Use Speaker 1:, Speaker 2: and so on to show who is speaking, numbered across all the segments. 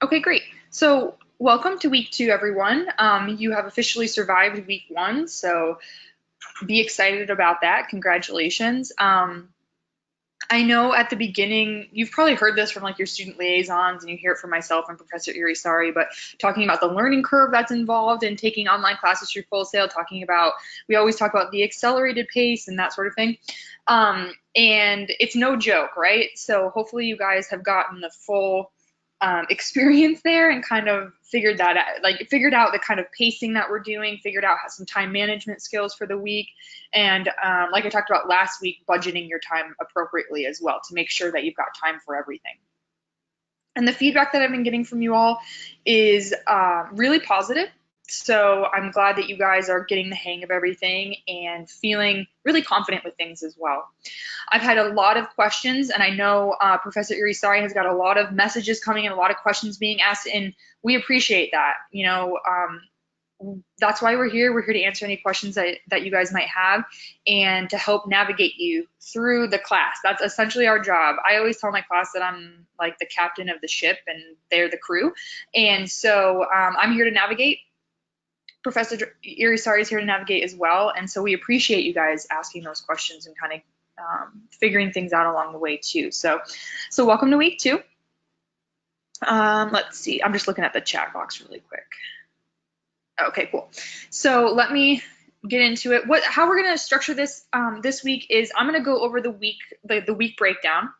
Speaker 1: Okay, great. So welcome to week 2, everyone. You have officially survived week 1, so be excited about that. Congratulations. I know at the beginning, you've probably heard this from like your student liaisons, and you hear it from myself and Professor Irisari, but talking about the learning curve that's involved in taking online classes through Full Sail, we always talk about the accelerated pace and that sort of thing. And it's no joke, right? So hopefully you guys have gotten the full experience there and kind of figured out the kind of pacing that we're doing, figured out some time management skills for the week, and like I talked about last week, budgeting your time appropriately as well to make sure that you've got time for everything. And the feedback that I've been getting from you all is really positive. So I'm glad that you guys are getting the hang of everything and feeling really confident with things as well. I've had a lot of questions, and I know Professor Irisari has got a lot of messages coming in, a lot of questions being asked, and we appreciate that. That's why we're here. We're here to answer any questions that you guys might have and to help navigate you through the class. That's essentially our job. I always tell my class that I'm like the captain of the ship and they're the crew. And so I'm here to navigate. Professor Irisari is here to navigate as well. And so we appreciate you guys asking those questions and kind of figuring things out along the way too. So welcome to week 2. Let's see. I'm just looking at the chat box really quick. Okay, cool. So let me get into it. How we're going to structure this this week is I'm going to go over the week breakdown,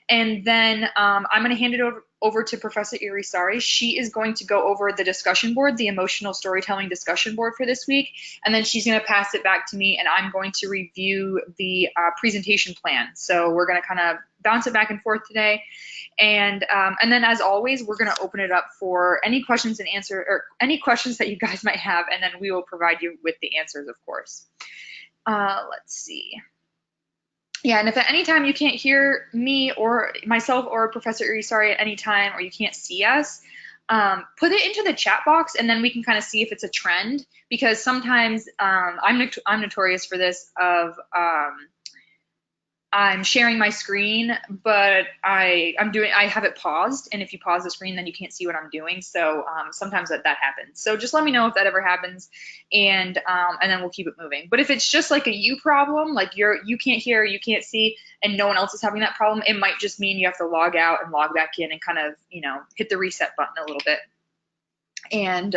Speaker 1: and then I'm going to hand it over to Professor Irisari. She is going to go over the discussion board, the emotional storytelling discussion board for this week, and then she's going to pass it back to me, and I'm going to review the presentation plan. So we're going to kind of bounce it back and forth today. And then, as always, we're going to open it up for any questions and answer, or any questions that you guys might have, and then we will provide you with the answers, of course. Let's see. Yeah, and if at any time you can't hear me or myself or Professor Irisari at any time, or you can't see us, put it into the chat box, and then we can kind of see if it's a trend. Because sometimes I'm notorious for this of I'm sharing my screen, but I have it paused, and if you pause the screen, then you can't see what I'm doing. So sometimes that happens. So just let me know if that ever happens, and then we'll keep it moving. But if it's just like a you problem, like you can't hear, you can't see, and no one else is having that problem, it might just mean you have to log out and log back in and kind of hit the reset button a little bit. And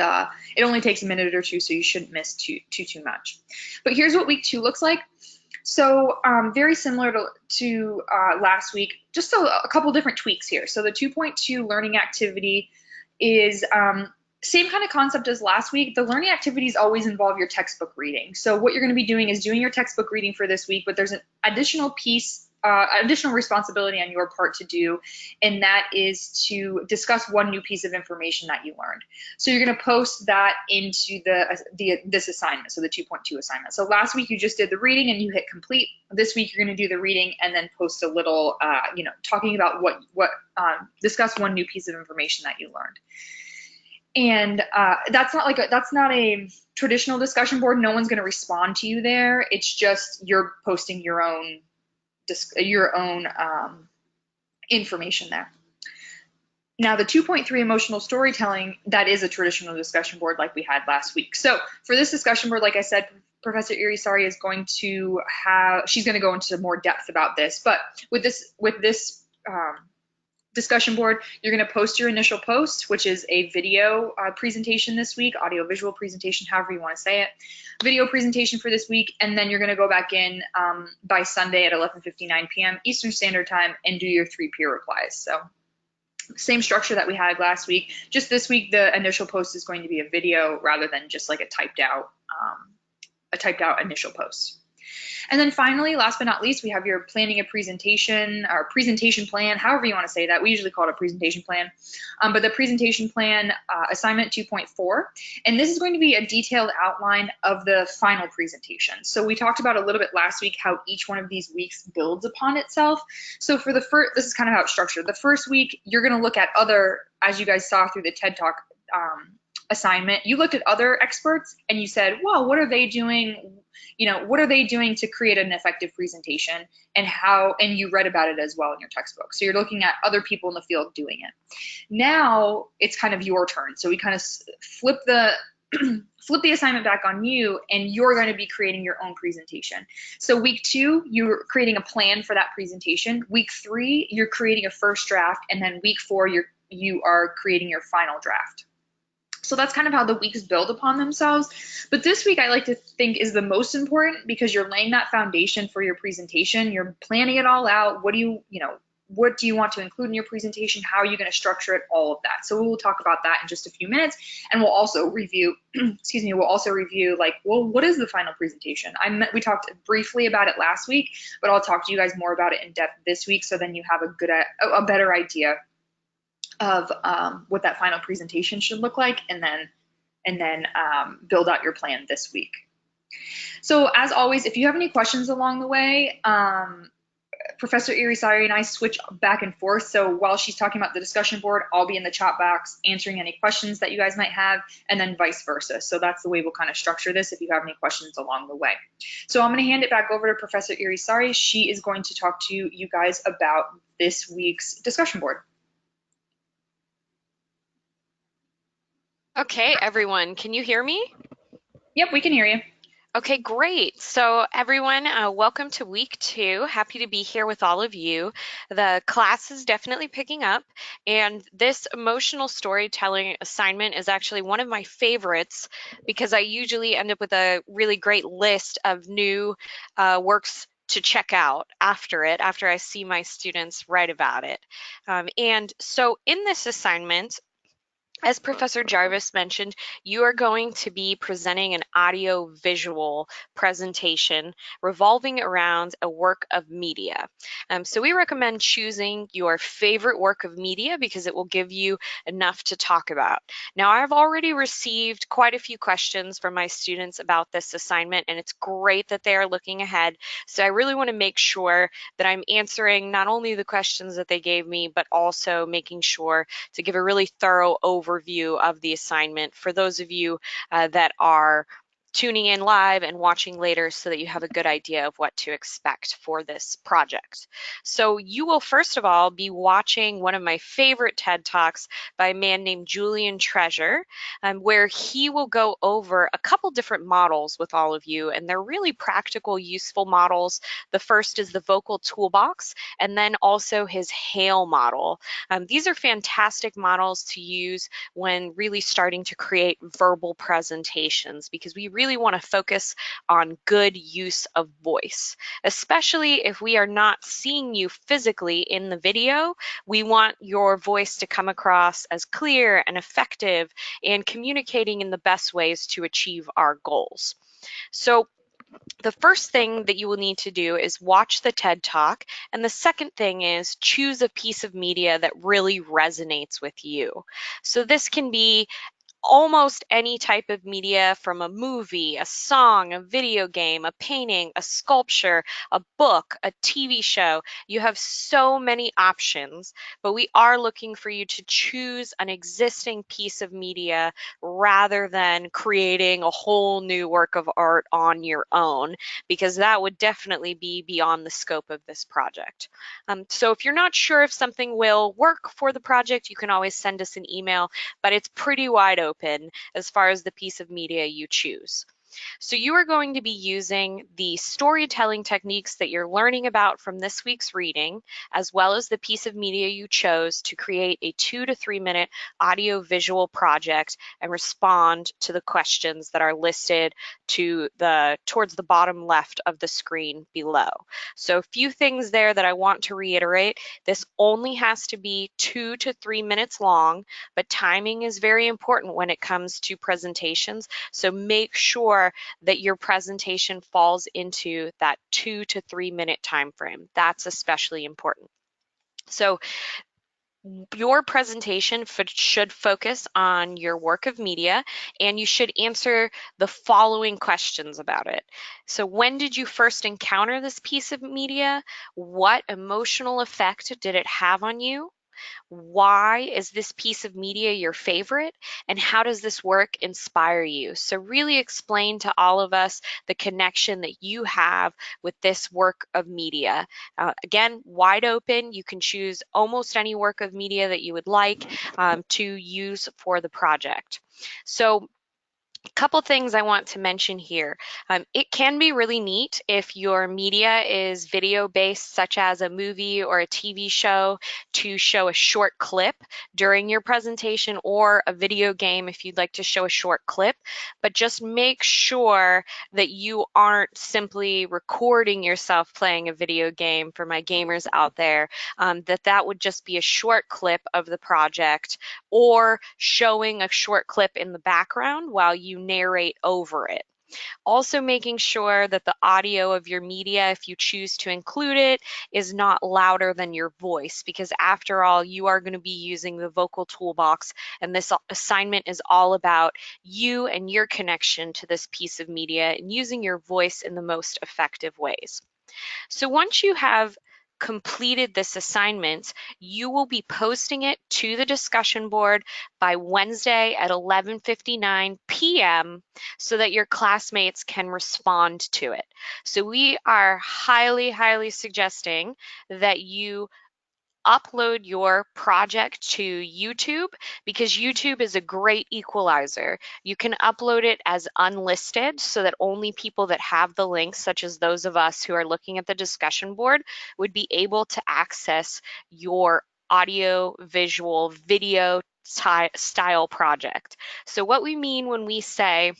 Speaker 1: it only takes a minute or two, so you shouldn't miss too much. But here's what week 2 looks like. So very similar to last week, just a couple different tweaks here. So the 2.2 learning activity is same kind of concept as last week. The learning activities always involve your textbook reading. So what you're going to be doing is doing your textbook reading for this week, but there's an additional piece, additional responsibility on your part to do, and that is to discuss one new piece of information that you learned. So you're going to post that into this assignment, so the 2.2 assignment. So last week you just did the reading and you hit complete. This week you're going to do the reading and then post a little, talking about discuss one new piece of information that you learned. And that's not a traditional discussion board. No one's going to respond to you there. It's just you're posting your own information there. Now the 2.3 emotional storytelling, that is a traditional discussion board like we had last week. So for this discussion board, like I said, Professor Irisari is she's going to go into more depth about this. But with this discussion board, you're going to post your initial post, which is a video presentation this week, audio-visual presentation, however you want to say it, video presentation for this week, and then you're going to go back in by Sunday at 11:59 p.m. Eastern Standard Time and do your 3 peer replies. So same structure that we had last week, just this week the initial post is going to be a video rather than just like a typed out initial post. And then finally, last but not least, we have your planning a presentation, or presentation plan, however you want to say that. We usually call it a presentation plan. But the presentation plan assignment 2.4, and this is going to be a detailed outline of the final presentation. So we talked about a little bit last week how each one of these weeks builds upon itself. So for the first, this is kind of how it's structured. The first week, you're going to look at as you guys saw through the TED Talk assignment, you looked at other experts and you said, well, what are they doing? What are they doing to create an effective presentation, and how, and you read about it as well in your textbook. So you're looking at other people in the field doing it. Now it's kind of your turn. So we kind of flip the flip the assignment back on you, and you're going to be creating your own presentation. So week 2, you're creating a plan for that presentation. Week 3, you're creating a first draft, and then week 4, you are creating your final draft. So that's kind of how the weeks build upon themselves. But this week I like to think is the most important, because you're laying that foundation for your presentation. You're planning it all out. What do you want to include in your presentation? How are you going to structure it? All of that. So we'll talk about that in just a few minutes, and we'll also review, excuse me, we'll also review like, well, what is the final presentation? We talked briefly about it last week, but I'll talk to you guys more about it in depth this week, so then you have a better idea of what that final presentation should look like, and then build out your plan this week. So as always, if you have any questions along the way, Professor Irisari and I switch back and forth. So while she's talking about the discussion board, I'll be in the chat box answering any questions that you guys might have, and then vice versa. So that's the way we'll kind of structure this if you have any questions along the way. So I'm going to hand it back over to Professor Irisari. She is going to talk to you guys about this week's discussion board.
Speaker 2: Okay, everyone, can you hear me?
Speaker 1: Yep, we can hear you.
Speaker 2: Okay, great. So everyone, welcome to week 2. Happy to be here with all of you. The class is definitely picking up, and this emotional storytelling assignment is actually one of my favorites, because I usually end up with a really great list of new works to check out after I see my students write about it. And so in this assignment, as Professor Jarvis mentioned, you are going to be presenting an audio-visual presentation revolving around a work of media. So we recommend choosing your favorite work of media, because it will give you enough to talk about. Now, I've already received quite a few questions from my students about this assignment, and it's great that they are looking ahead. So I really want to make sure that I'm answering not only the questions that they gave me, but also making sure to give a really thorough overview of the assignment for those of you that are tuning in live and watching later, so that you have a good idea of what to expect for this project. So you will first of all be watching one of my favorite TED Talks by a man named Julian Treasure, where he will go over a couple different models with all of you, and they're really practical, useful models. The first is the vocal toolbox, and then also his HAIL model. These are fantastic models to use when really starting to create verbal presentations, because we really want to focus on good use of voice, especially if we are not seeing you physically in the video. We want your voice to come across as clear and effective and communicating in the best ways to achieve our goals. So the first thing that you will need to do is watch the TED Talk, and the second thing is choose a piece of media that really resonates with you. So this can be almost any type of media, from a movie, a song, a video game, a painting, a sculpture, a book, a TV show. You have so many options, but we are looking for you to choose an existing piece of media rather than creating a whole new work of art on your own, because that would definitely be beyond the scope of this project. So if you're not sure if something will work for the project, you can always send us an email, but it's pretty wide open as far as the piece of media you choose. So you are going to be using the storytelling techniques that you're learning about from this week's reading, as well as the piece of media you chose to create a 2 to 3 minute audio visual project and respond to the questions that are listed towards the bottom left of the screen below. So a few things there that I want to reiterate. This only has to be 2 to 3 minutes long, but timing is very important when it comes to presentations. So make sure that your presentation falls into that 2 to 3 minute time frame. That's especially important. So your presentation should focus on your work of media, and you should answer the following questions about it. So when did you first encounter this piece of media? What emotional effect did it have on you? Why is this piece of media your favorite? And how does this work inspire you? So really explain to all of us the connection that you have with this work of media. Again, wide open. You can choose almost any work of media that you would like to use for the project. So couple things I want to mention here. It can be really neat if your media is video based, such as a movie or a TV show, to show a short clip during your presentation, or a video game if you'd like to show a short clip. But just make sure that you aren't simply recording yourself playing a video game, for my gamers out there, that would just be a short clip of the project, or showing a short clip in the background while you narrate over it. Also making sure that the audio of your media, if you choose to include it, is not louder than your voice, because after all, you are going to be using the vocal toolbox, and this assignment is all about you and your connection to this piece of media and using your voice in the most effective ways. So once you have completed this assignment, you will be posting it to the discussion board by Wednesday at 11:59 p.m. so that your classmates can respond to it. So we are highly, highly suggesting that you upload your project to YouTube, because YouTube is a great equalizer. You can upload it as unlisted so that only people that have the links, such as those of us who are looking at the discussion board, would be able to access your audio, visual, video style project. So what we mean when we say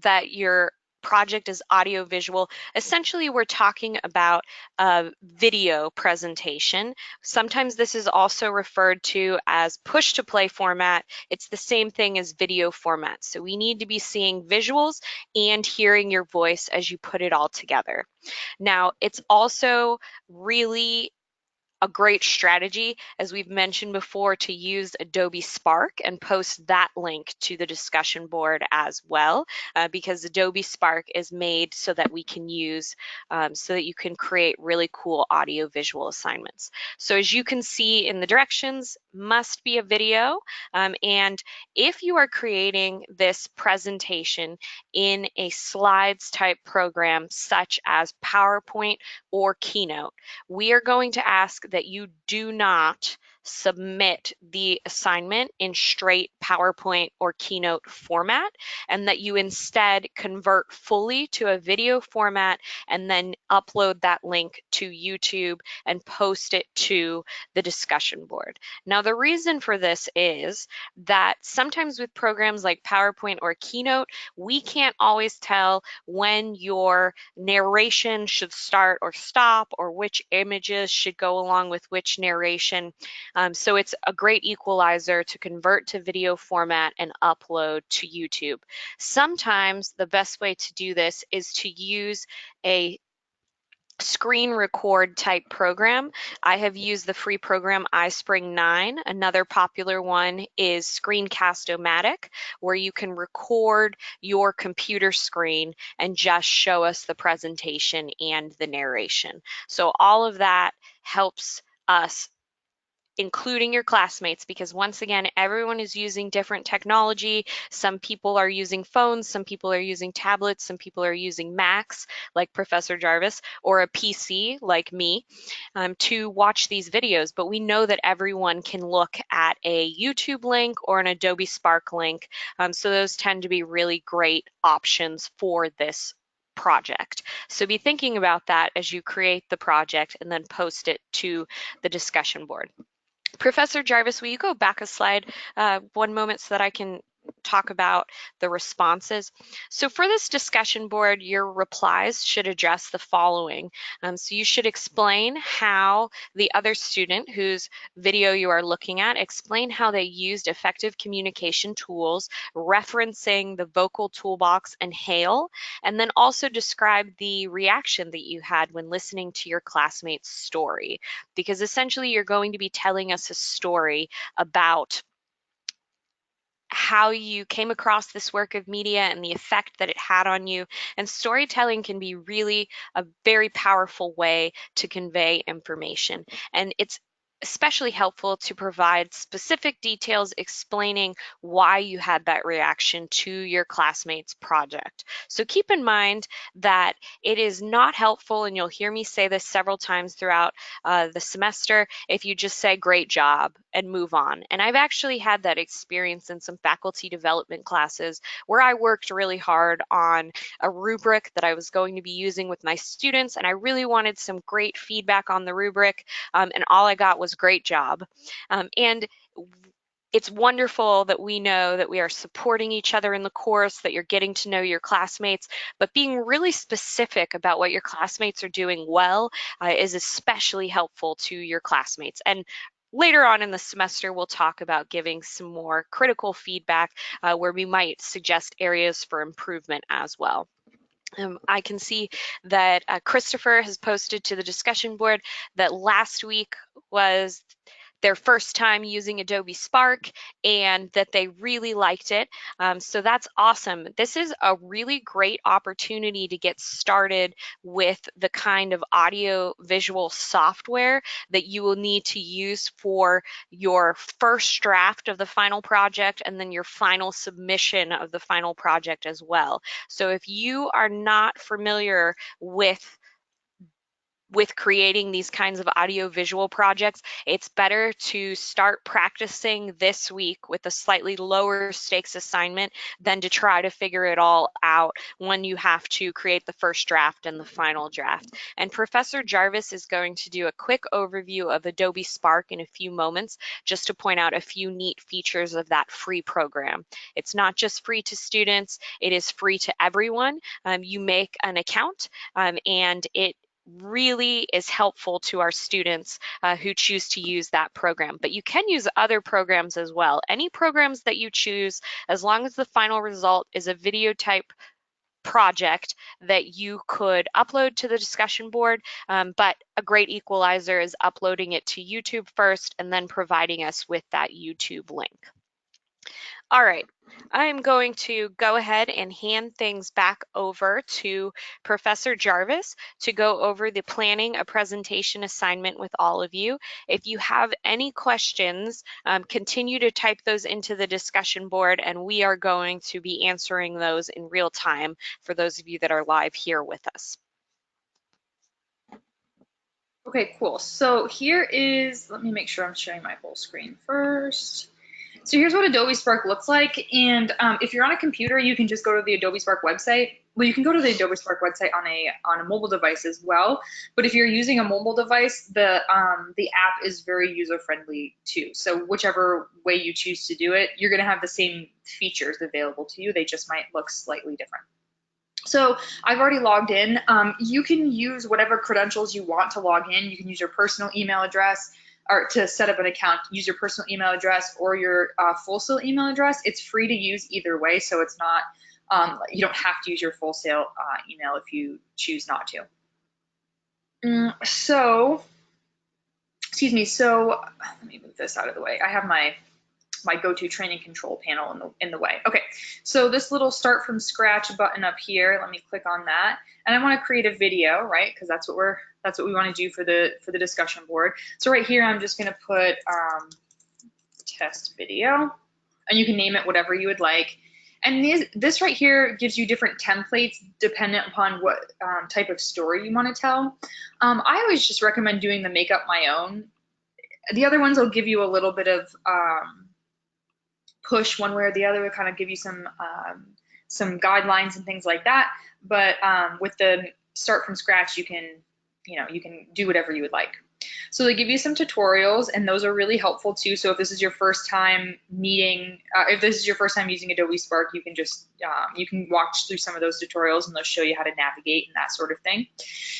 Speaker 2: that your project is audio visual, essentially we're talking about a video presentation. Sometimes this is also referred to as push to play format. It's the same thing as video format. So we need to be seeing visuals and hearing your voice as you put it all together. Now, it's also really a great strategy, as we've mentioned before, to use Adobe Spark and post that link to the discussion board as well, because Adobe Spark is made so that we can use, so that you can create really cool audio visual assignments. So as you can see in the directions, must be a video. And if you are creating this presentation in a slides type program, such as PowerPoint or Keynote, we are going to ask that you do not submit the assignment in straight PowerPoint or Keynote format, and that you instead convert fully to a video format and then upload that link to YouTube and post it to the discussion board. Now, the reason for this is that sometimes with programs like PowerPoint or Keynote, we can't always tell when your narration should start or stop, or which images should go along with which narration. So it's a great equalizer to convert to video format and upload to YouTube. Sometimes the best way to do this is to use a screen record type program. I have used the free program iSpring 9. Another popular one is Screencast-O-Matic, where you can record your computer screen and just show us the presentation and the narration. So all of that helps us, including your classmates, because once again, everyone is using different technology. Some people are using phones, some people are using tablets, some people are using Macs, like Professor Jarvis, or a PC, like me, to watch these videos. But we know that everyone can look at a YouTube link or an Adobe Spark link. So those tend to be really great options for this project. So be thinking about that as you create the project and then post it to the discussion board. Professor Jarvis, will you go back a slide one moment so that I can talk about the responses? So for this discussion board, your replies should address the following. So you should explain how the other student whose video you are looking at, explain how they used effective communication tools, referencing the vocal toolbox and Hail, and then also describe the reaction that you had when listening to your classmate's story, because essentially you're going to be telling us a story about how you came across this work of media and the effect that it had on you. And storytelling can be really a very powerful way to convey information. And it's especially helpful to provide specific details explaining why you had that reaction to your classmate's project. So keep in mind that it is not helpful, and you'll hear me say this several times throughout the semester, if you just say great job and move on. And I've actually had that experience in some faculty development classes where I worked really hard on a rubric that I was going to be using with my students, and I really wanted some great feedback on the rubric, and all I got was great job. And it's wonderful that we know that we are supporting each other in the course, that you're getting to know your classmates, but being really specific about what your classmates are doing well is especially helpful to your classmates. And later on in the semester, we'll talk about giving some more critical feedback where we might suggest areas for improvement as well. I can see that Christopher has posted to the discussion board that last week was their first time using Adobe Spark and that they really liked it. So that's awesome. This is a really great opportunity to get started with the kind of audio visual software that you will need to use for your first draft of the final project and then your final submission of the final project as well. So if you are not familiar with creating these kinds of audio-visual projects, it's better to start practicing this week with a slightly lower stakes assignment than to try to figure it all out when you have to create the first draft and the final draft. And Professor Jarvis is going to do a quick overview of Adobe Spark in a few moments, just to point out a few neat features of that free program. It's not just free to students, it is free to everyone. You make an account and it really is helpful to our students who choose to use that program. But you can use other programs as well. Any programs that you choose, as long as the final result is a video type project that you could upload to the discussion board, but a great equalizer is uploading it to YouTube first and then providing us with that YouTube link. All right, I'm going to go ahead and hand things back over to Professor Jarvis to go over the planning a presentation assignment with all of you. If you have any questions, continue to type those into the discussion board and we are going to be answering those in real time for those of you that are live here with us.
Speaker 1: Okay, cool. So here is, let me make sure I'm sharing my whole screen first. So here's what Adobe Spark looks like. And if you're on a computer, you can just go to the Adobe Spark website. Well, you can go to the Adobe Spark website on a mobile device as well. But if you're using a mobile device, the app is very user friendly too. So whichever way you choose to do it, you're going to have the same features available to you. They just might look slightly different. So I've already logged in. You can use whatever credentials you want to log in. You can use your personal email address, or to set up an account, use your personal email address or your full sail email address. It's free to use either way, so it's not, you don't have to use your full sail email if you choose not to. Excuse me, so let me move this out of the way. I have my go-to training control panel in the way. Okay, so this little start from scratch button up here, let me click on that. And I want to create a video, right? Because that's what we want to do for the discussion board. So right here, I'm just going to put test video, and you can name it whatever you would like. And this right here gives you different templates dependent upon what type of story you want to tell. I always just recommend doing the make up my own. The other ones will give you a little bit of push one way or the other, to kind of give you some guidelines and things like that. But with the start from scratch, you can do whatever you would like. So they give you some tutorials, and those are really helpful too. So if this is your first time using Adobe Spark, you can just you can watch through some of those tutorials, and they'll show you how to navigate and that sort of thing.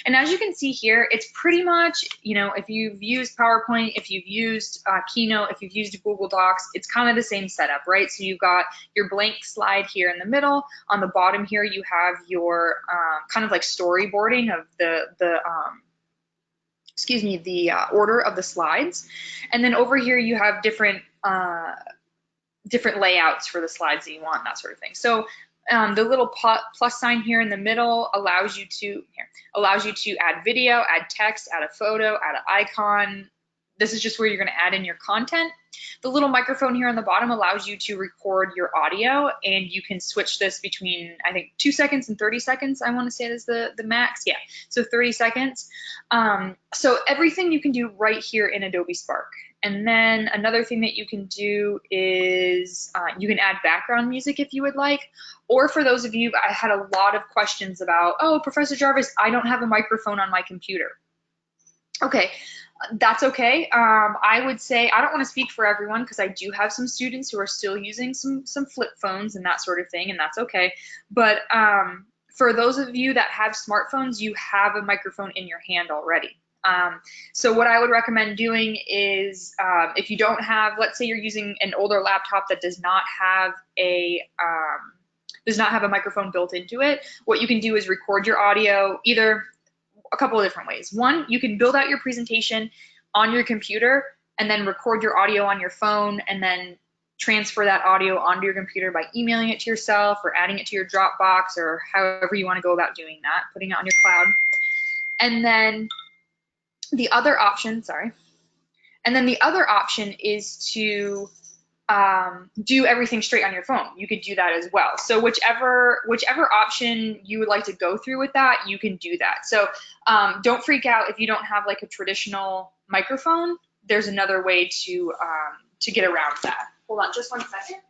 Speaker 1: And as you can see here, it's pretty much, if you've used PowerPoint, if you've used Keynote, if you've used Google Docs, it's kind of the same setup, right? So you've got your blank slide here in the middle. On the bottom here, you have your kind of like storyboarding of the order of the slides. And then over here you have different layouts for the slides that you want, that sort of thing. So the little plus sign here in the middle allows you to add video, add text, add a photo, add an icon. this is just where you're going to add in your content. The little microphone here on the bottom allows you to record your audio, and you can switch this between, I think, 2 seconds and 30 seconds. I want to say is the max. Yeah, so 30 seconds. So everything you can do right here in Adobe Spark. And then another thing that you can do is you can add background music if you would like. Or for those of you, I had a lot of questions about, oh, Professor Jarvis, I don't have a microphone on my computer. Okay, that's okay. I would say, I don't want to speak for everyone because I do have some students who are still using some flip phones and that sort of thing, and that's okay. But for those of you that have smartphones, you have a microphone in your hand already. So what I would recommend doing is if you don't have, let's say you're using an older laptop that does not have a microphone built into it, what you can do is record your audio either a couple of different ways. One, you can build out your presentation on your computer and then record your audio on your phone and then transfer that audio onto your computer by emailing it to yourself or adding it to your Dropbox or however you want to go about doing that, putting it on your cloud. And then the other option, is to do everything straight on your phone. You could do that as well. So whichever option you would like to go through with that, you can do that. So don't freak out if you don't have like a traditional microphone. There's another way to get around that. Hold on just one second.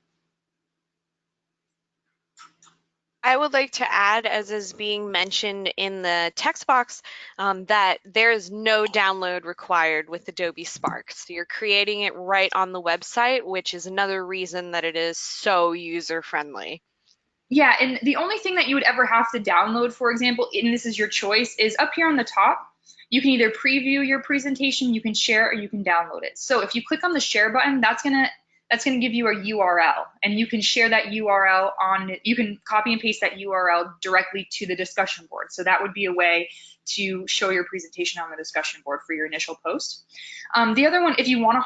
Speaker 2: I would like to add, as is being mentioned in the text box, that there is no download required with Adobe Spark. So you're creating it right on the website, which is another reason that it is so user-friendly.
Speaker 1: Yeah, and the only thing that you would ever have to download, for example, and this is your choice, is up here on the top. You can either preview your presentation, you can share, or you can download it. So if you click on the share button, that's gonna give you a URL, and you can share that URL you can copy and paste that URL directly to the discussion board. So that would be a way to show your presentation on the discussion board for your initial post. The other one, if you want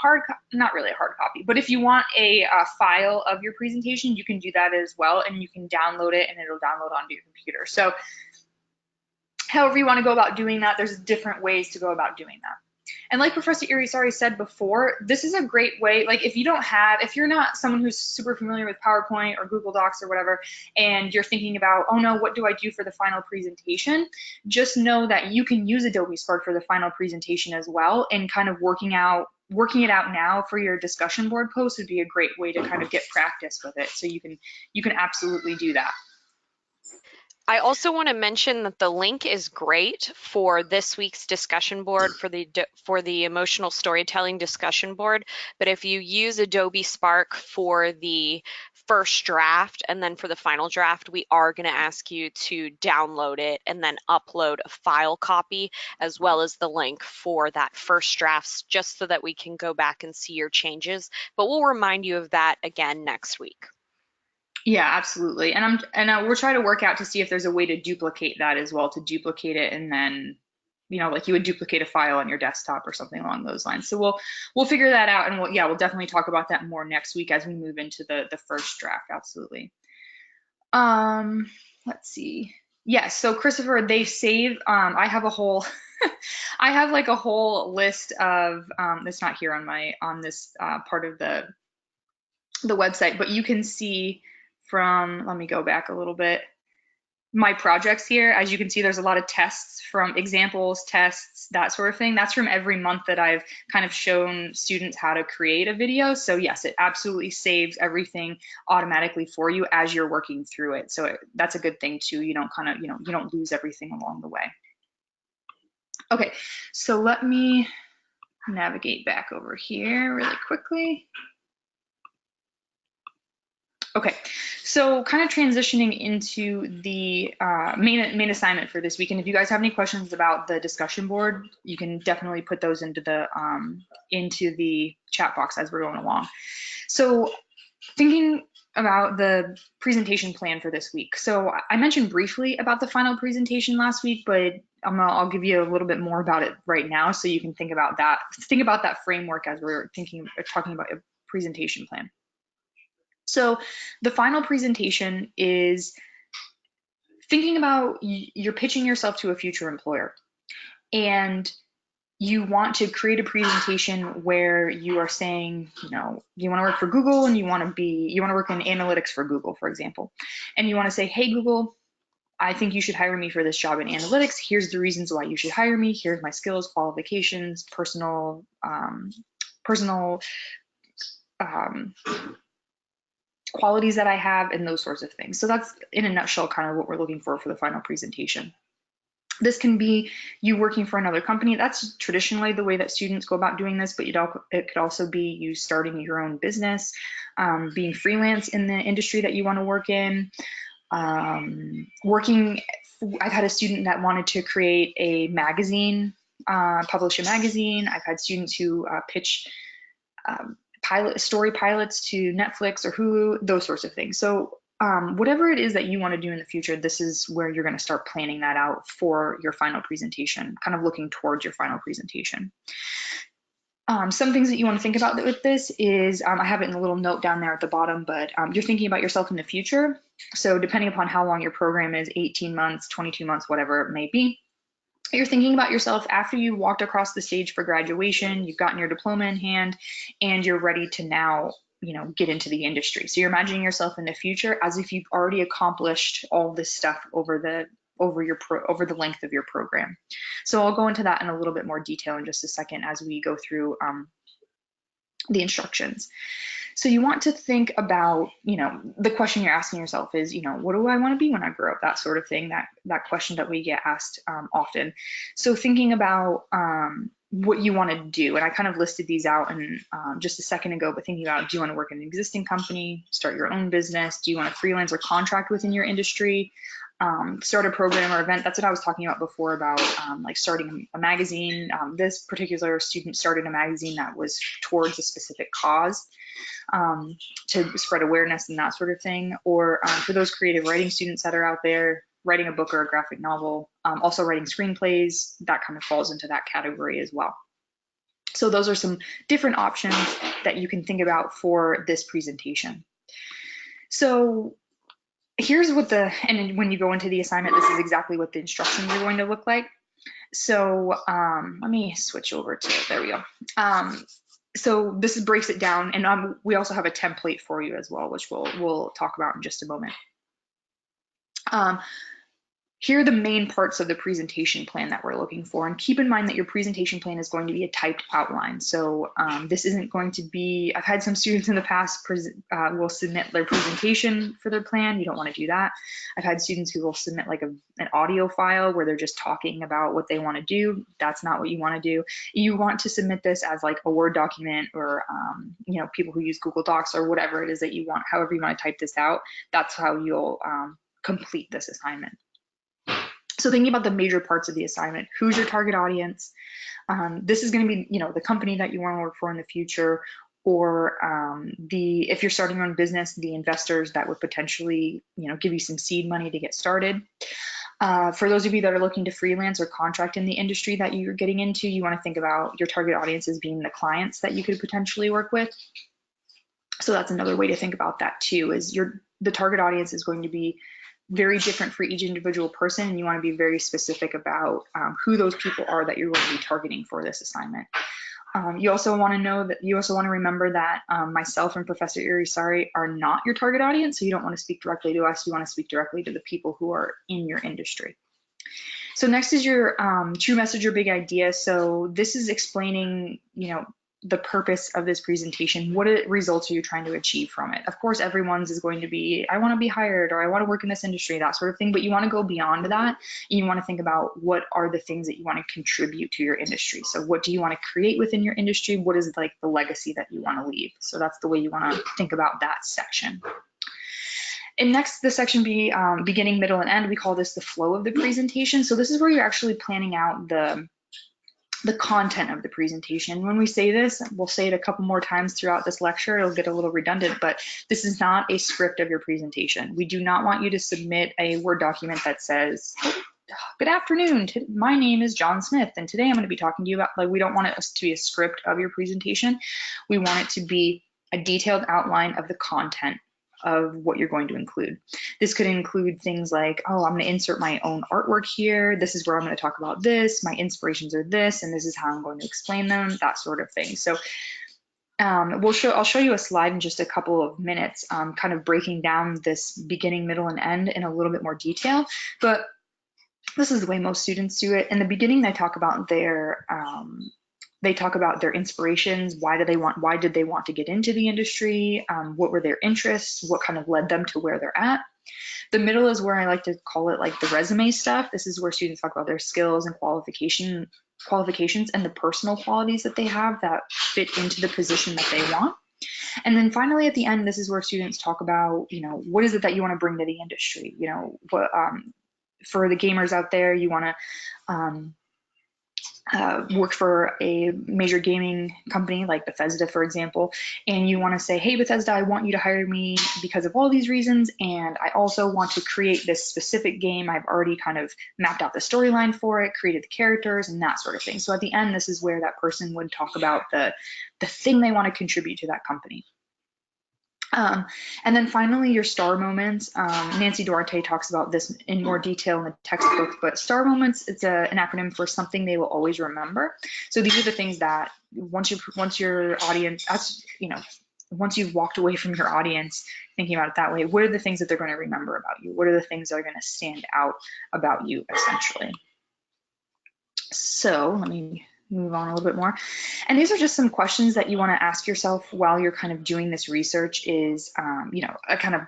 Speaker 1: not really a hard copy, but if you want a file of your presentation, you can do that as well, and you can download it and it'll download onto your computer. So however you want to go about doing that, there's different ways to go about doing that. And like Professor Irisari said before, this is a great way, like if you're not someone who's super familiar with PowerPoint or Google Docs or whatever, and you're thinking about, oh no, what do I do for the final presentation? Just know that you can use Adobe Spark for the final presentation as well, and kind of working it out now for your discussion board post would be a great way to kind of get practice with it. So you can absolutely do that.
Speaker 2: I also want to mention that the link is great for this week's discussion board for the emotional storytelling discussion board. But if you use Adobe Spark for the first draft and then for the final draft, we are going to ask you to download it and then upload a file copy as well as the link for that first draft, just so that we can go back and see your changes. But we'll remind you of that again next week.
Speaker 1: Yeah, absolutely. And we're trying to work out to see if there's a way to duplicate that as well, to duplicate it and then, like you would duplicate a file on your desktop or something along those lines. So we'll figure that out, and we'll definitely talk about that more next week as we move into the first draft. Absolutely. Let's see. Yes, so Christopher, they save I have a whole I have like a whole list of it's not here on this part of the website, but you can see let me go back a little bit, my projects here. As you can see, there's a lot of tests, from examples, tests, that sort of thing. That's from every month that I've kind of shown students how to create a video. So yes, it absolutely saves everything automatically for you as you're working through it. So that's a good thing too. You don't you don't lose everything along the way. Okay, so let me navigate back over here really quickly. Okay, so kind of transitioning into the main assignment for this week, and if you guys have any questions about the discussion board, you can definitely put those into the chat box as we're going along. So thinking about the presentation plan for this week. So I mentioned briefly about the final presentation last week, but I'll give you a little bit more about it right now so you can think about that framework as we're talking about a presentation plan. So the final presentation is thinking about you're pitching yourself to a future employer, and you want to create a presentation where you are saying, you want to work for Google and you want to work in analytics for Google, for example. And you want to say, hey, Google, I think you should hire me for this job in analytics. Here's the reasons why you should hire me. Here's my skills, qualifications, personal um, qualities that I have, and those sorts of things. So that's in a nutshell kind of what we're looking for the final presentation. This can be you working for another company. That's traditionally the way that students go about doing this, but it could also be you starting your own business, being freelance in the industry that you want to work in, working. I've had a student that wanted to create a magazine, publish a magazine. I've had students who pitch story pilots to Netflix or Hulu, those sorts of things. So whatever it is that you want to do in the future, this is where you're going to start planning that out for your final presentation, kind of looking towards your final presentation. Some things that you want to think about with this is, I have it in a little note down there at the bottom, but you're thinking about yourself in the future. So depending upon how long your program is, 18 months, 22 months, whatever it may be, you're thinking about yourself after you walked across the stage for graduation, you've gotten your diploma in hand, and you're ready to now, get into the industry. So you're imagining yourself in the future as if you've already accomplished all this stuff over the length of your program. So I'll go into that in a little bit more detail in just a second as we go through the instructions. So you want to think about, the question you're asking yourself is, what do I want to be when I grow up? That sort of thing, that question that we get asked often. So thinking about what you want to do, and I kind of listed these out in just a second ago, but thinking about, do you want to work in an existing company, start your own business? Do you want to freelance or contract within your industry? Start a program or event. That's what I was talking about before about like starting a magazine. This particular student started a magazine that was towards a specific cause, to spread awareness and that sort of thing. Or for those creative writing students that are out there, writing a book or a graphic novel, also writing screenplays, that kind of falls into that category as well. So those are some different options that you can think about for this presentation. So here's and when you go into the assignment, this is exactly what the instructions are going to look like. So let me switch over to, there we go. So this breaks it down, and we also have a template for you as well, which we'll talk about in just a moment. Here are the main parts of the presentation plan that we're looking for. And keep in mind that your presentation plan is going to be a typed outline. So this isn't going to be, I've had some students in the past will submit their presentation for their plan. You don't want to do that. I've had students who will submit like an audio file where they're just talking about what they want to do. That's not what you want to do. You want to submit this as like a Word document, or people who use Google Docs or whatever it is that you want, however you want to type this out. That's how you'll complete this assignment. So thinking about the major parts of the assignment: who's your target audience? This is going to be, the company that you want to work for in the future, or if you're starting your own business, the investors that would potentially, give you some seed money to get started. For those of you that are looking to freelance or contract in the industry that you're getting into, you want to think about your target audience as being the clients that you could potentially work with. So that's another way to think about that too, is the target audience is going to be very different for each individual person, and you want to be very specific about who those people are that you're going to be targeting for this assignment. You also want to remember that myself and Professor Irisari are not your target audience, so you don't want to speak directly to us. You want to speak directly to the people who are in your industry. So next is your true message or big idea. So this is explaining, the purpose of this presentation. What results are you trying to achieve from it? Of course, everyone's is going to be, I want to be hired, or I want to work in this industry, that sort of thing. But you want to go beyond that, and you want to think about what are the things that you want to contribute to your industry. So what do you want to create within your industry? What is like the legacy that you want to leave? So that's the way you want to think about that section. And next, the section beginning, middle, and end. We call this the flow of the presentation. So this is where you're actually planning out the content of the presentation. When we say this, we'll say it a couple more times throughout this lecture. It'll get a little redundant, but this is not a script of your presentation. We do not want you to submit a Word document that says, good afternoon, my name is John Smith, and today I'm going to be talking to you about, like, we don't want it to be a script of your presentation. We want it to be a detailed outline of the content of what you're going to include. This could include things like, oh, I'm going to insert my own artwork here. This is where I'm going to talk about this. My inspirations are this, and this is how I'm going to explain them, that sort of thing. So I'll show you a slide in just a couple of minutes, kind of breaking down this beginning, middle, and end in a little bit more detail. But this is the way most students do it. In the beginning, they talk about their inspirations. Why did they want to get into the industry? What were their interests? What kind of led them to where they're at? The middle is where I like to call it like the resume stuff. This is where students talk about their skills and qualifications and the personal qualities that they have that fit into the position that they want. And then finally at the end, this is where students talk about, what is it that you want to bring to the industry? What for the gamers out there, you want to work for a major gaming company like Bethesda, for example, and you want to say, hey, Bethesda, I want you to hire me because of all these reasons, and I also want to create this specific game. I've already kind of mapped out the storyline for it, created the characters, and that sort of thing. So at the end, this is where that person would talk about the thing they want to contribute to that company. And then finally, your star moments. Nancy Duarte talks about this in more detail in the textbook, but star moments, it's an acronym for something they will always remember. So these are the things that once your audience, once you've walked away from your audience thinking about it that way, what are the things that they're going to remember about you? What are the things that are going to stand out about you, essentially? So let me move on a little bit more. And these are just some questions that you want to ask yourself while you're kind of doing this research is, I kind of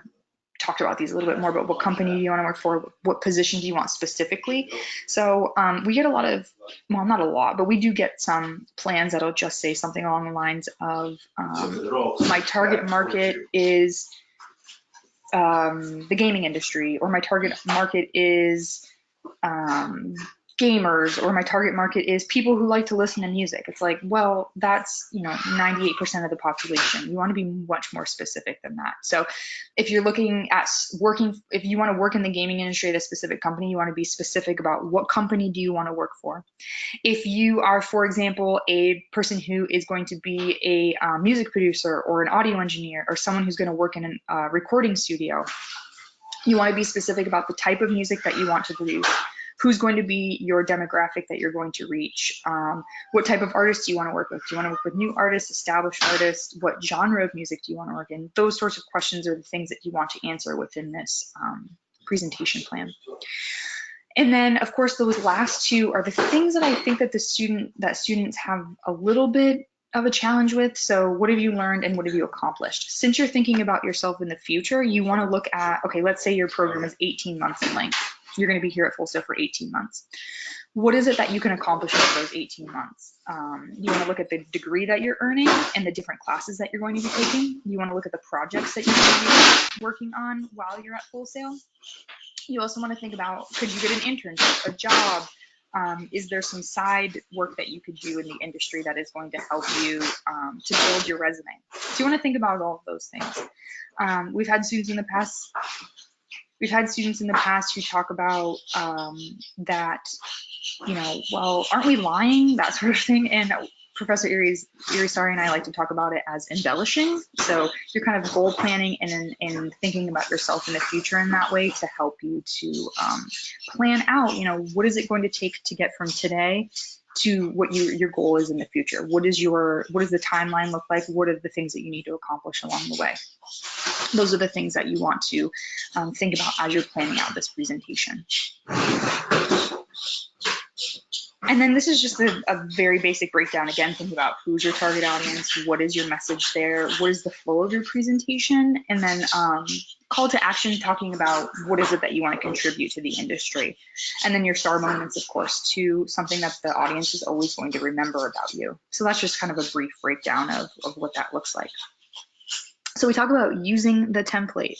Speaker 1: talked about these a little bit more, but what company do you want to work for? What position do you want specifically? So we get a lot of, well, not a lot, but we do get some plans that'll just say something along the lines of my target market is the gaming industry, or my target market is gamers, or my target market is people who like to listen to music. It's like, well, that's 98% of the population. You want to be much more specific than that. So if you're looking at if you want to work in the gaming industry at a specific company, you want to be specific about what company do you want to work for. If you are, for example, a person who is going to be a music producer or an audio engineer, or someone who's going to work in a recording studio, you want to be specific about the type of music that you want to produce. Who's going to be your demographic that you're going to reach? What type of artists do you want to work with? Do you want to work with new artists, established artists? What genre of music do you want to work in? Those sorts of questions are the things that you want to answer within this presentation plan. And then, of course, those last two are the things that I think that students have a little bit of a challenge with. So what have you learned and what have you accomplished? Since you're thinking about yourself in the future, you want to look at, okay, let's say your program is 18 months in length. You're going to be here at Full Sail for 18 months. What is it that you can accomplish in those 18 months? You want to look at the degree that you're earning and the different classes that you're going to be taking. You want to look at the projects that you're going to be working on while you're at Full Sail. You also want to think about, could you get an internship, a job? Is there some side work that you could do in the industry that is going to help you to build your resume? So you want to think about all of those things. We've had students in the past who talk about that, well, aren't we lying? That sort of thing. And Professor Irisari and I like to talk about it as embellishing. So you're kind of goal planning and thinking about yourself in the future in that way to help you to plan out, what is it going to take to get from today to what your goal is in the future? What does the timeline look like? What are the things that you need to accomplish along the way? Those are the things that you want to think about as you're planning out this presentation. And then this is just a very basic breakdown, again, thinking about who's your target audience, what is your message there, what is the flow of your presentation, and then call to action, talking about what is it that you want to contribute to the industry. And then your star moments, of course, to something that the audience is always going to remember about you. So that's just kind of a brief breakdown of what that looks like. So we talk about using the template.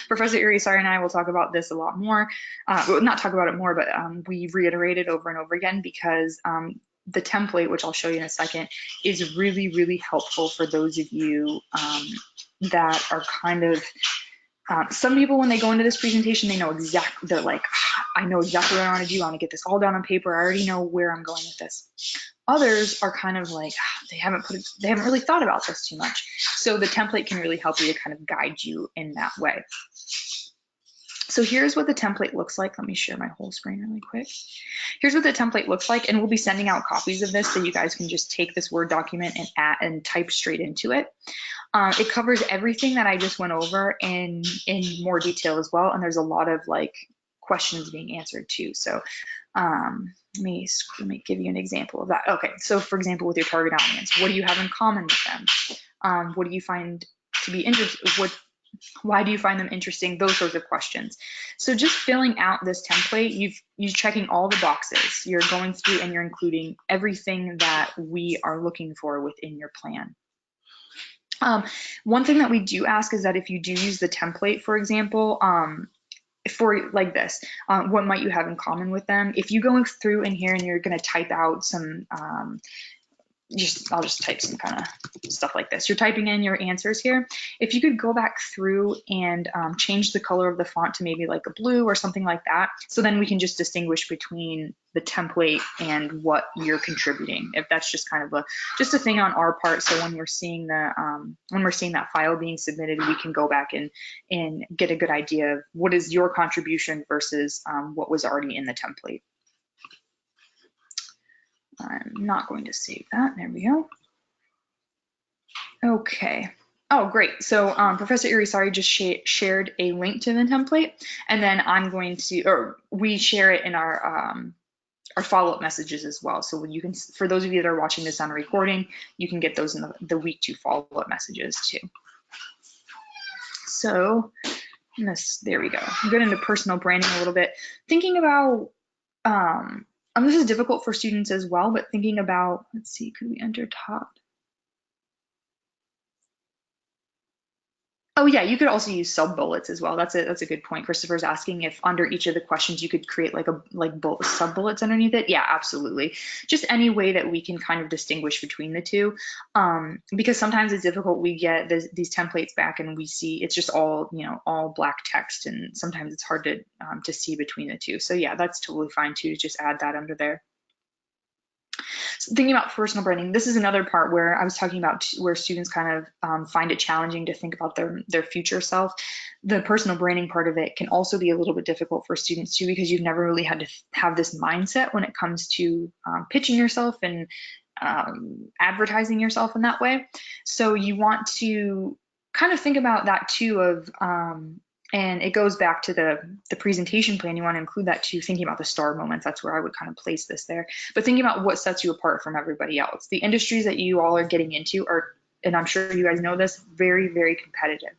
Speaker 1: Professor Irisari and I will talk about this a lot more. Well, not talk about it more, but we reiterate it over and over again because the template, which I'll show you in a second, is really, really helpful for those of you that are kind of, some people when they go into this presentation, they're like, I know exactly what I want to do. I want to get this all down on paper. I already know where I'm going with this. Others are kind of like they haven't really thought about this too much. So the template can really help you to kind of guide you in that way. So here's what the template looks like. Let me share my whole screen really quick. Here's what the template looks like, and we'll be sending out copies of this so you guys can just take this Word document and type straight into it. It covers everything that I just went over in more detail as well, and there's a lot of like questions being answered too. So let me give you an example of that. Okay, so for example, with your target audience, what do you have in common with them? What do you find to be interesting? Why do you find them interesting? Those sorts of questions. So just filling out this template, you're checking all the boxes. You're going through and you're including everything that we are looking for within your plan. One thing that we do ask is that if you do use the template, for example, for like this, what might you have in common with them? If you go through in here and you're going to type out some I'll just type some kind of stuff like this. You're typing in your answers here. If you could go back through and change the color of the font to maybe like a blue or something like that, so then we can just distinguish between the template and what you're contributing. If that's just kind of just a thing on our part, so when we're seeing that file being submitted, we can go back and get a good idea of what is your contribution versus what was already in the template. I'm not going to save that. There we go. Okay. Oh, great. So Professor Irisari just shared a link to the template, and then I'm going to, or we share it in our follow-up messages as well. So you can, for those of you that are watching this on a recording, you can get those in the week 2 follow-up messages too. So there we go. I'm getting into personal branding a little bit. Thinking about this is difficult for students as well, but thinking about, let's see, could we enter top? Oh yeah, you could also use sub bullets as well. That's a good point. Christopher's asking if under each of the questions you could create like sub bullets underneath it. Yeah, absolutely. Just any way that we can kind of distinguish between the two, because sometimes it's difficult. We get these templates back and we see it's just all all black text, and sometimes it's hard to see between the two. So yeah, that's totally fine too. Just add that under there. So thinking about personal branding, this is another part where I was talking about where students kind of find it challenging to think about their future self. The personal branding part of it can also be a little bit difficult for students too, because you've never really had to have this mindset when it comes to pitching yourself and advertising yourself in that way. So you want to kind of think about that too of and it goes back to the presentation plan. You want to include that too, thinking about the star moments. That's where I would kind of place this there. But thinking about what sets you apart from everybody else. The industries that you all are getting into are, and I'm sure you guys know this, very, very competitive.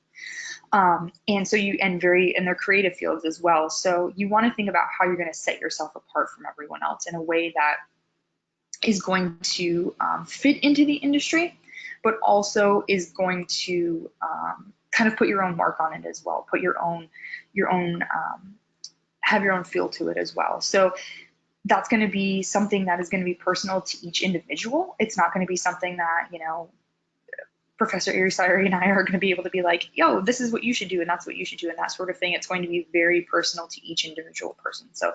Speaker 1: And so they're creative fields as well. So you want to think about how you're going to set yourself apart from everyone else in a way that is going to fit into the industry, but also is going to kind of put your own mark on it as well, put your own have your own feel to it as well. So that's going to be something that is going to be personal to each individual. It's not going to be something that, Professor Irisari and I are going to be able to be like, yo, this is what you should do and that's what you should do and that sort of thing. It's going to be very personal to each individual person. So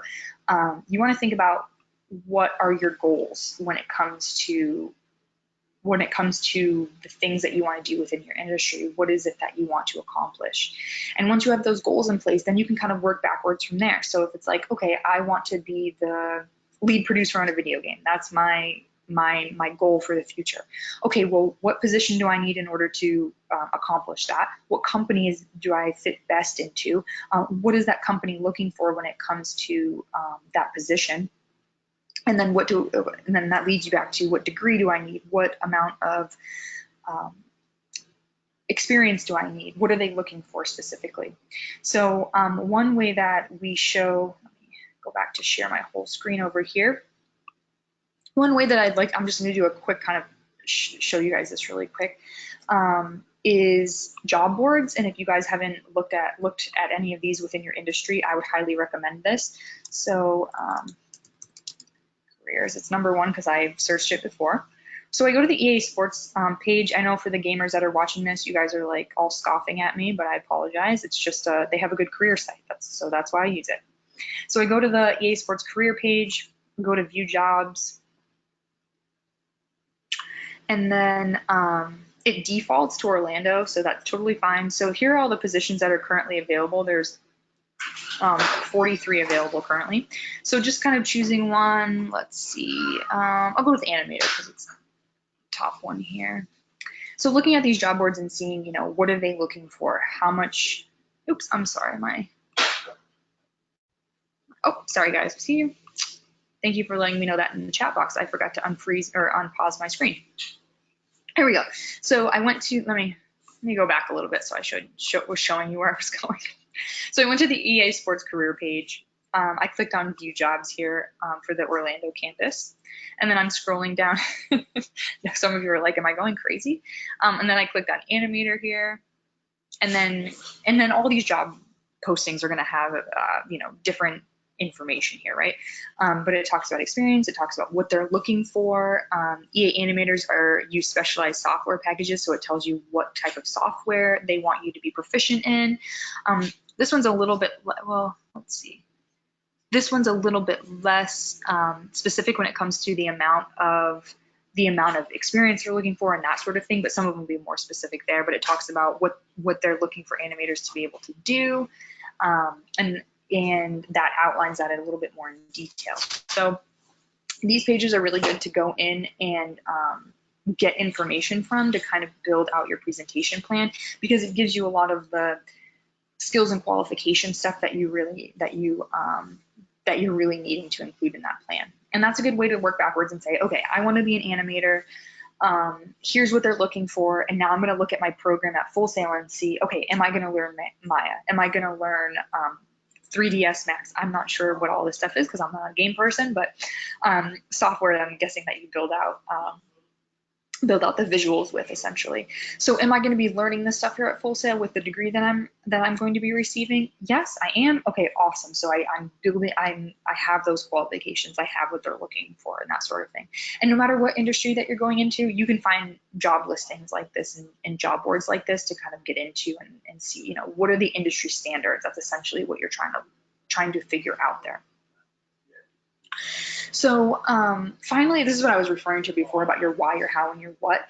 Speaker 1: you want to think about what are your goals when it comes to the things that you want to do within your industry. What is it that you want to accomplish? And once you have those goals in place, then you can kind of work backwards from there. So if it's like, okay, I want to be the lead producer on a video game. That's my goal for the future. Okay, well, what position do I need in order to accomplish that? What companies do I fit best into? What is that company looking for when it comes to that position? And then that leads you back to what degree do I need? What amount of experience do I need? What are they looking for specifically? So one way that we show, let me go back to share my whole screen over here. One way that I'm just going to do a quick kind of show you guys this really quick, is job boards. And if you guys haven't looked at any of these within your industry, I would highly recommend this. So careers, it's number 1 because I've searched it before. So I go to the EA Sports page. I know for the gamers that are watching this, you guys are like all scoffing at me, but I apologize. It's just they have a good career site, so that's why I use it. So I go to the EA Sports career page, go to view jobs, And then it defaults to Orlando, so that's totally fine. So here are all the positions that are currently available. There's 43 available currently. So just kind of choosing one. Let's see. I'll go with animator because it's top one here. So looking at these job boards and seeing, what are they looking for? How much? Oops, I'm sorry. Oh, sorry guys. See you. Thank you for letting me know that in the chat box. I forgot to unfreeze or unpause my screen. Here we go. So I went to, let me go back a little bit so I was showing you where I was going. So I went to the EA Sports career page. I clicked on view jobs here for the Orlando campus. And then I'm scrolling down. Some of you are like, am I going crazy? And then I clicked on animator here. And then all these job postings are going to have, different information here, right? But it talks about experience. It talks about what they're looking for. EA animators use specialized software packages, so it tells you what type of software they want you to be proficient in. This one's a little bit, well, let's see. This one's a little bit less specific when it comes to the amount of experience you're looking for and that sort of thing, but some of them will be more specific there. But it talks about what they're looking for animators to be able to do, and that outlines that in a little bit more in detail. So these pages are really good to go in and get information from to kind of build out your presentation plan, because it gives you a lot of the skills and qualification stuff that you're really needing to include in that plan. And that's a good way to work backwards and say, okay, I want to be an animator. Here's what they're looking for. And now I'm going to look at my program at Full Sail and see, okay, am I going to learn Maya? Am I going to learn 3ds Max? I'm not sure what all this stuff is because I'm not a game person, but software that I'm guessing that you build out the visuals with, essentially. So am I going to be learning this stuff here at Full Sail with the degree that I'm going to be receiving? Yes, I am. Okay, awesome. So I have those qualifications. I have what they're looking for and that sort of thing. And no matter what industry that you're going into, you can find job listings like this and job boards like this to kind of get into and see, what are the industry standards? That's essentially what you're trying to figure out there. So finally, this is what I was referring to before about your why, your how, and your what.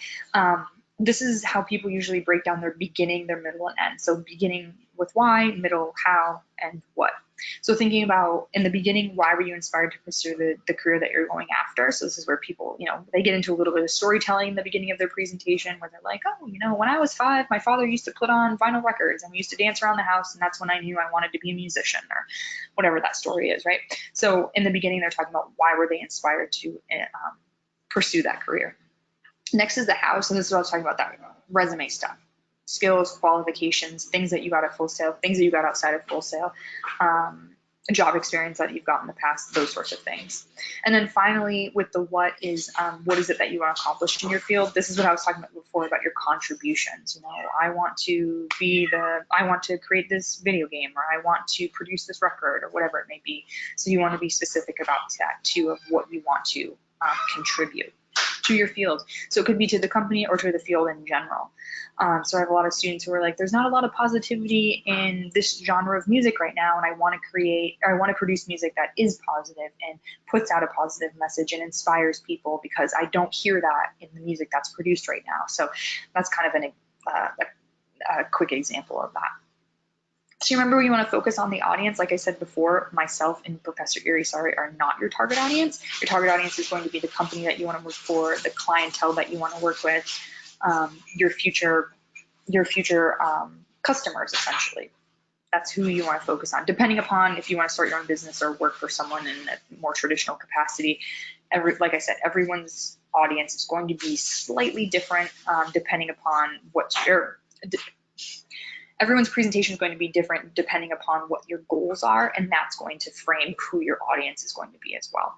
Speaker 1: This is how people usually break down their beginning, their middle, and end. So beginning with why, middle, how, and what. So thinking about in the beginning, why were you inspired to pursue the career that you're going after? So this is where people, they get into a little bit of storytelling in the beginning of their presentation where they're like, oh, when I was 5, my father used to put on vinyl records and we used to dance around the house, and that's when I knew I wanted to be a musician, or whatever that story is, right? So in the beginning, they're talking about why were they inspired to pursue that career. Next is the how. So this is what I was talking about, that resume stuff. Skills, qualifications, things that you got at Full Sail, things that you got outside of Full Sail, job experience that you've got in the past, those sorts of things. And then finally, with the what is it that you want to accomplish in your field? This is what I was talking about before about your contributions. I want to create this video game, or I want to produce this record, or whatever it may be. So you want to be specific about that too, of what you want to contribute to your field. So it could be to the company or to the field in general. So I have a lot of students who are like, there's not a lot of positivity in this genre of music right now, and I want to produce music that is positive and puts out a positive message and inspires people, because I don't hear that in the music that's produced right now. So that's kind of a quick example of that. So remember, you want to focus on the audience. Like I said before, myself and Professor Irisari are not your target audience. Your target audience is going to be the company that you want to work for, the clientele that you want to work with, your future customers, essentially. That's who you want to focus on, depending upon if you want to start your own business or work for someone in a more traditional capacity. Like I said, everyone's audience is going to be slightly different, depending upon everyone's presentation is going to be different depending upon what your goals are, and that's going to frame who your audience is going to be as well.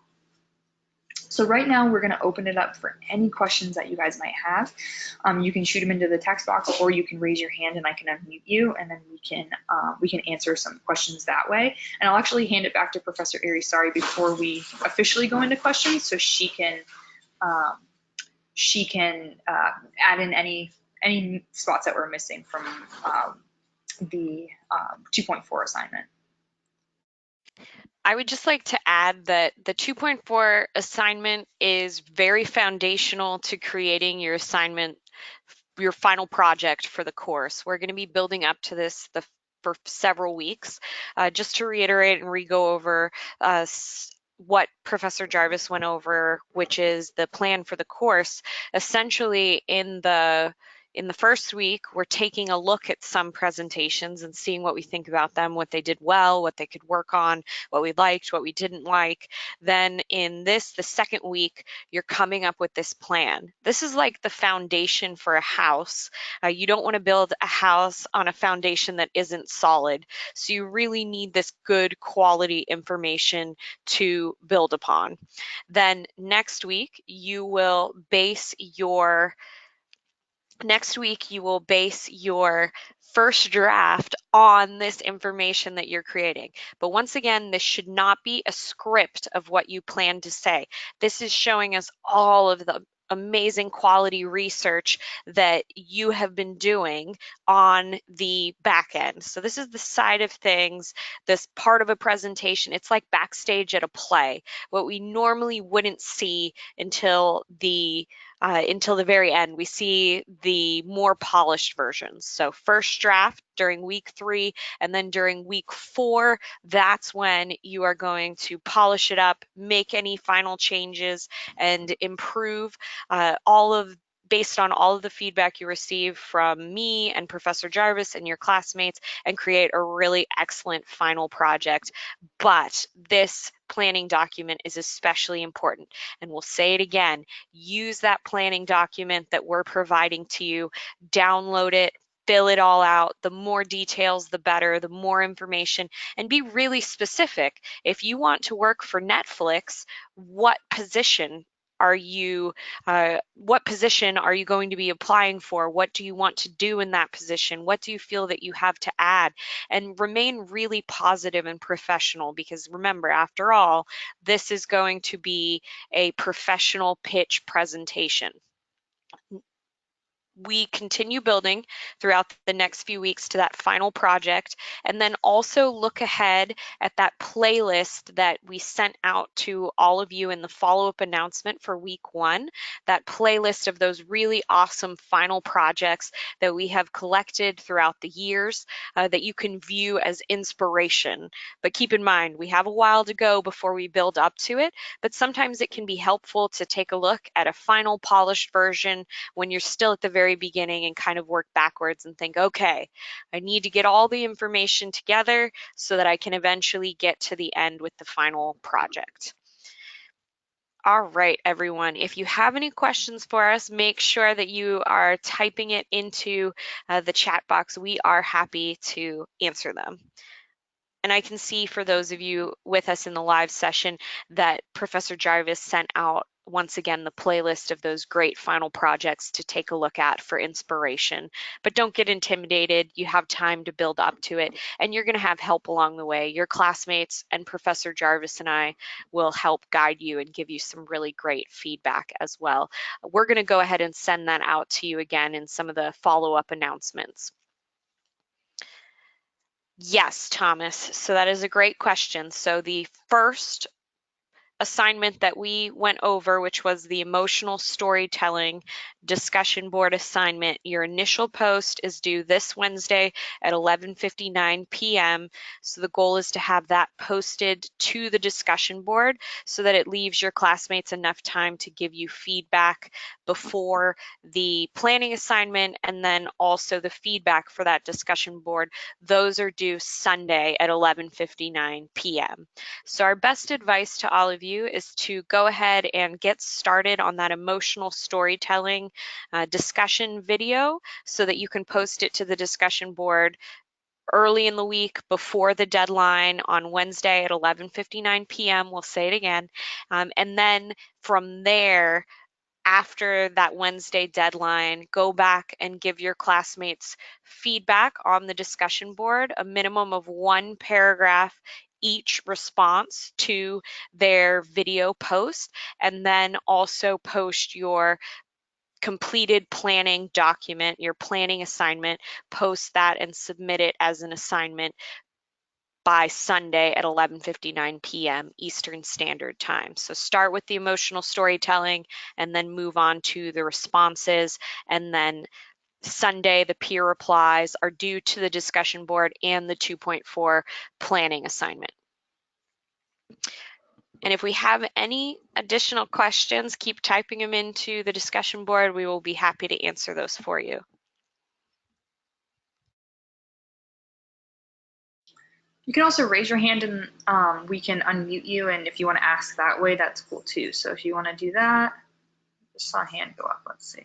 Speaker 1: So right now we're going to open it up for any questions that you guys might have. You can shoot them into the text box, or you can raise your hand and I can unmute you, and then we can answer some questions that way. And I'll actually hand it back to Professor Irisari before we officially go into questions, so she can add in any spots that we're missing from the 2.4 assignment.
Speaker 2: I would just like to add that the 2.4 assignment is very foundational to creating your assignment, your final project for the course. We're going to be building up to this for several weeks. Just to reiterate and re-go over what Professor Jarvis went over, which is the plan for the course. Essentially, in the first week, we're taking a look at some presentations and seeing what we think about them, what they did well, what they could work on, what we liked, what we didn't like. Then in the second week, you're coming up with this plan. This is like the foundation for a house. You don't want to build a house on a foundation that isn't solid. So you really need this good quality information to build upon. Then next week you will base your first draft on this information that you're creating. But once again, this should not be a script of what you plan to say. This is showing us all of the amazing quality research that you have been doing on the back end. So this is the side of things, this part of a presentation. It's like backstage at a play, what we normally wouldn't see until the very end. We see the more polished versions. So first draft during week 3, and then during week 4, that's when you are going to polish it up, make any final changes, and improve based on all of the feedback you receive from me and Professor Jarvis and your classmates, and create a really excellent final project. But this planning document is especially important. And we'll say it again, use that planning document that we're providing to you, download it, fill it all out. The more details, the better, the more information, and be really specific. If you want to work for Netflix, what position are you going to be applying for? What do you want to do in that position? What do you feel that you have to add? And remain really positive and professional, because remember, after all, this is going to be a professional pitch presentation. We continue building throughout the next few weeks to that final project, and then also look ahead at that playlist that we sent out to all of you in the follow-up announcement for week 1, that playlist of those really awesome final projects that we have collected throughout the years that you can view as inspiration. But keep in mind, we have a while to go before we build up to it, but sometimes it can be helpful to take a look at a final polished version when you're still at the very beginning and kind of work backwards and think, okay, I need to get all the information together so that I can eventually get to the end with the final project. All right, everyone. If you have any questions for us, make sure that you are typing it into the chat box. We are happy to answer them. And I can see for those of you with us in the live session that Professor Jarvis sent out once again the playlist of those great final projects to take a look at for inspiration. But don't get intimidated. You have time to build up to it, and you're going to have help along the way. Your classmates and Professor Jarvis and I will help guide you and give you some really great feedback as well. We're going to go ahead and send that out to you again in some of the follow-up announcements. Yes, Thomas. So that is a great question. So the first assignment that we went over, which was the emotional storytelling discussion board assignment. Your initial post is due this Wednesday at 11:59 p.m. So the goal is to have that posted to the discussion board so that it leaves your classmates enough time to give you feedback before the planning assignment, and then also the feedback for that discussion board. Those are due Sunday at 11:59 p.m. So our best advice to all of you is to go ahead and get started on that emotional storytelling discussion video so that you can post it to the discussion board early in the week before the deadline on Wednesday at 11:59 p.m. We'll say it again. And then from there, after that Wednesday deadline, go back and give your classmates feedback on the discussion board, a minimum of 1 paragraph each response to their video post, and then also post your completed planning document, your planning assignment, post that and submit it as an assignment by Sunday at 11:59 p.m. Eastern Standard Time. So start with the emotional storytelling and then move on to the responses, and then Sunday, the peer replies are due to the discussion board and the 2.4 planning assignment. And if we have any additional questions, keep typing them into the discussion board. We will be happy to answer those for you.
Speaker 1: You can also raise your hand and we can unmute you. And if you want to ask that way, that's cool too. So if you want to do that, just saw a hand go up. Let's see.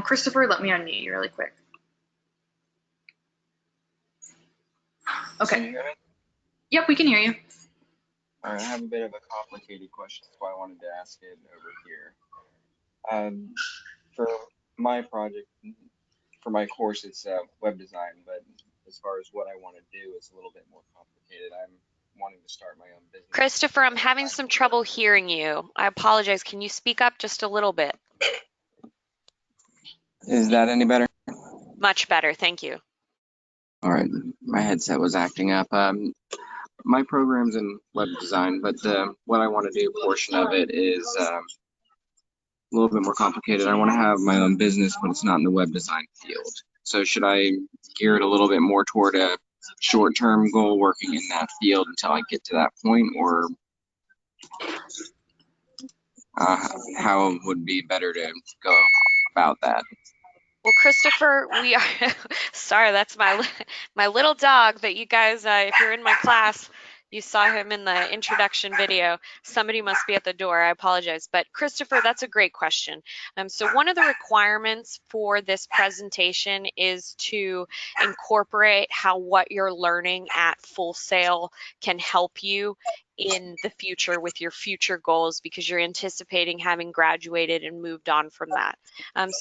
Speaker 1: Christopher, let me unmute you really quick. Okay.
Speaker 3: Can you hear me?
Speaker 1: Yep, we can hear you.
Speaker 3: All right, I have a bit of a complicated question, so I wanted to ask it over here. For my project, for my course, it's web design, but as far as what I want to do, it's a little bit more complicated. I'm wanting to start my own business.
Speaker 2: Christopher, I'm having some trouble hearing you. I apologize. Can you speak up just a little bit?
Speaker 3: Is that any better?
Speaker 2: Much better, thank you.
Speaker 3: All right, my headset was acting up. My program's in web design, but what I want to do, portion of it is a little bit more complicated. I want to have my own business, but it's not in the web design field. So should I gear it a little bit more toward a short-term goal working in that field until I get to that point, or how would be better to go about that?
Speaker 2: Well, Christopher, we are sorry, that's my little dog that you guys, if you're in my class, you saw him in the introduction video. Somebody must be at the door. I apologize. But Christopher, that's a great question. So one of the requirements for this presentation is to incorporate how what you're learning at Full Sail can help you in the future with your future goals, because you're anticipating having graduated and moved on from that.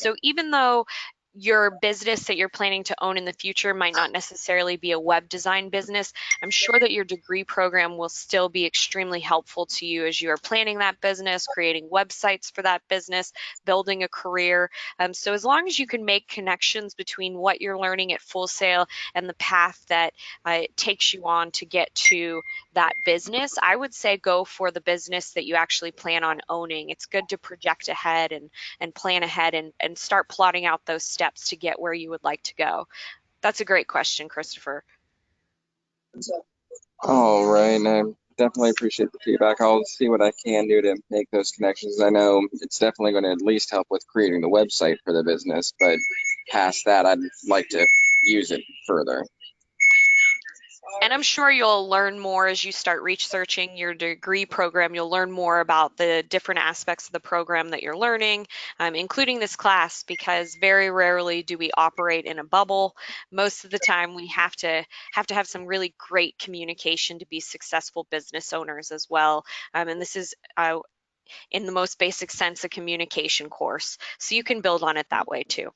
Speaker 2: So even though your business that you're planning to own in the future might not necessarily be a web design business, I'm sure that your degree program will still be extremely helpful to you as you are planning that business, creating websites for that business, building a career. So as long as you can make connections between what you're learning at Full Sail and the path that it takes you on to get to that business, I would say go for the business that you actually plan on owning. It's good to project ahead and plan ahead and start plotting out those steps to get where you would like to go. That's a great question, Christopher.
Speaker 3: All right, and I definitely appreciate the feedback. I'll see what I can do to make those connections. I know it's definitely going to at least help with creating the website for the business, but past that, I'd like to use it further.
Speaker 2: And I'm sure you'll learn more as you start researching your degree program. You'll learn more about the different aspects of the program that you're learning, including this class, because very rarely do we operate in a bubble. Most of the time we have to have some really great communication to be successful business owners as well. And this is in the most basic sense a communication course. So you can build on it that way too.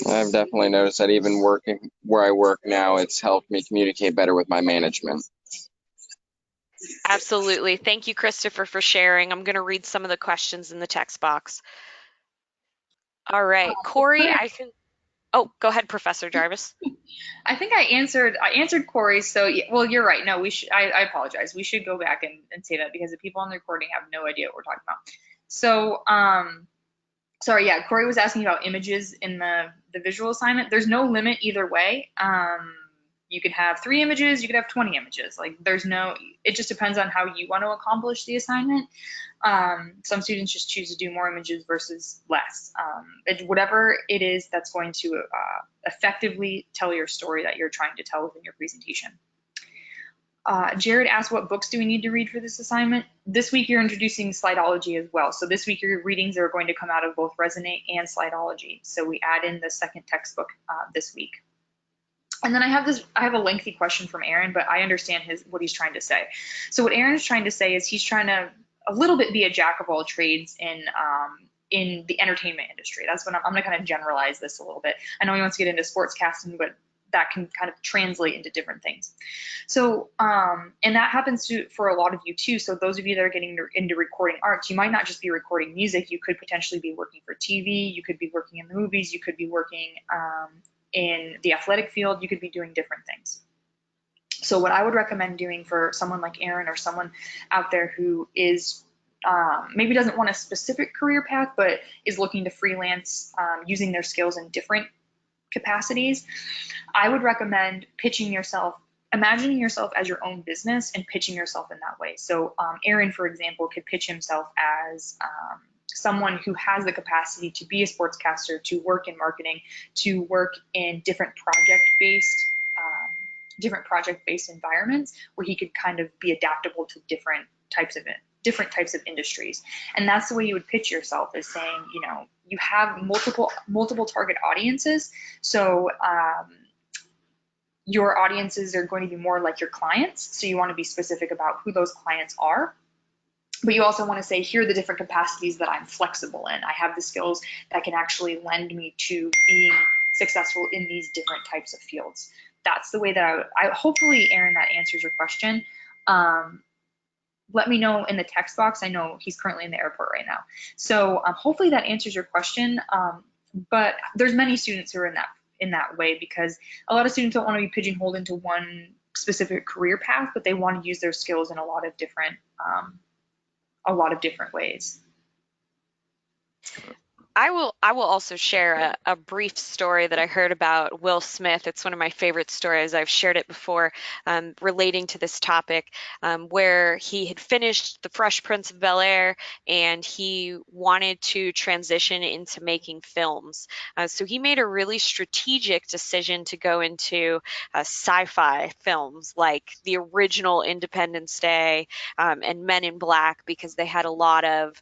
Speaker 3: I've definitely noticed that even working where I work now, it's helped me communicate better with my management.
Speaker 2: Absolutely. Thank you, Christopher, for sharing. I'm going to read some of the questions in the text box. All right, Corey, oh, go ahead, Professor Jarvis.
Speaker 1: I think I answered Corey. So, well, you're right. No, we should. I apologize. We should go back and say that, because the people on the recording have no idea what we're talking about. So, sorry, yeah, Corey was asking about images in the visual assignment. There's no limit either way. You could have 3 images, you could have 20 images. Like, it just depends on how you want to accomplish the assignment. Some students just choose to do more images versus less. Whatever it is that's going to effectively tell your story that you're trying to tell within your presentation. Jared asked, what books do we need to read for this assignment? This week you're introducing Slidology as well. So this week your readings are going to come out of both Resonate and Slidology. So we add in the second textbook this week. And then I have a lengthy question from Aaron, but I understand what he's trying to say. So what Aaron is trying to say is he's trying to a little bit be a jack of all trades in the entertainment industry. That's what I'm going to kind of generalize this a little bit. I know he wants to get into sportscasting, but that can kind of translate into different things. So, and that happens for a lot of you too. So those of you that are getting into recording arts, you might not just be recording music. You could potentially be working for TV. You could be working in the movies. You could be working in the athletic field. You could be doing different things. So what I would recommend doing for someone like Aaron or someone out there who is maybe doesn't want a specific career path, but is looking to freelance using their skills in different capacities, I would recommend pitching yourself, imagining yourself as your own business and pitching yourself in that way. So Aaron, for example, could pitch himself as someone who has the capacity to be a sportscaster, to work in marketing, to work in different project-based environments where he could kind of be adaptable to different types of industries. And that's the way you would pitch yourself, is saying, you know, you have multiple target audiences. So your audiences are going to be more like your clients. So you want to be specific about who those clients are. But you also want to say, here are the different capacities that I'm flexible in. I have the skills that can actually lend me to being successful in these different types of fields. That's the way that hopefully, Aaron, that answers your question. Let me know in the text box. I know he's currently in the airport right now. So hopefully that answers your question. But there's many students who are in that way, because a lot of students don't want to be pigeonholed into one specific career path, but they want to use their skills in a lot of different ways.
Speaker 2: I will also share a brief story that I heard about Will Smith. It's one of my favorite stories. I've shared it before, relating to this topic, where he had finished The Fresh Prince of Bel-Air and he wanted to transition into making films. So he made a really strategic decision to go into sci-fi films like the original Independence Day, and Men in Black, because they had a lot of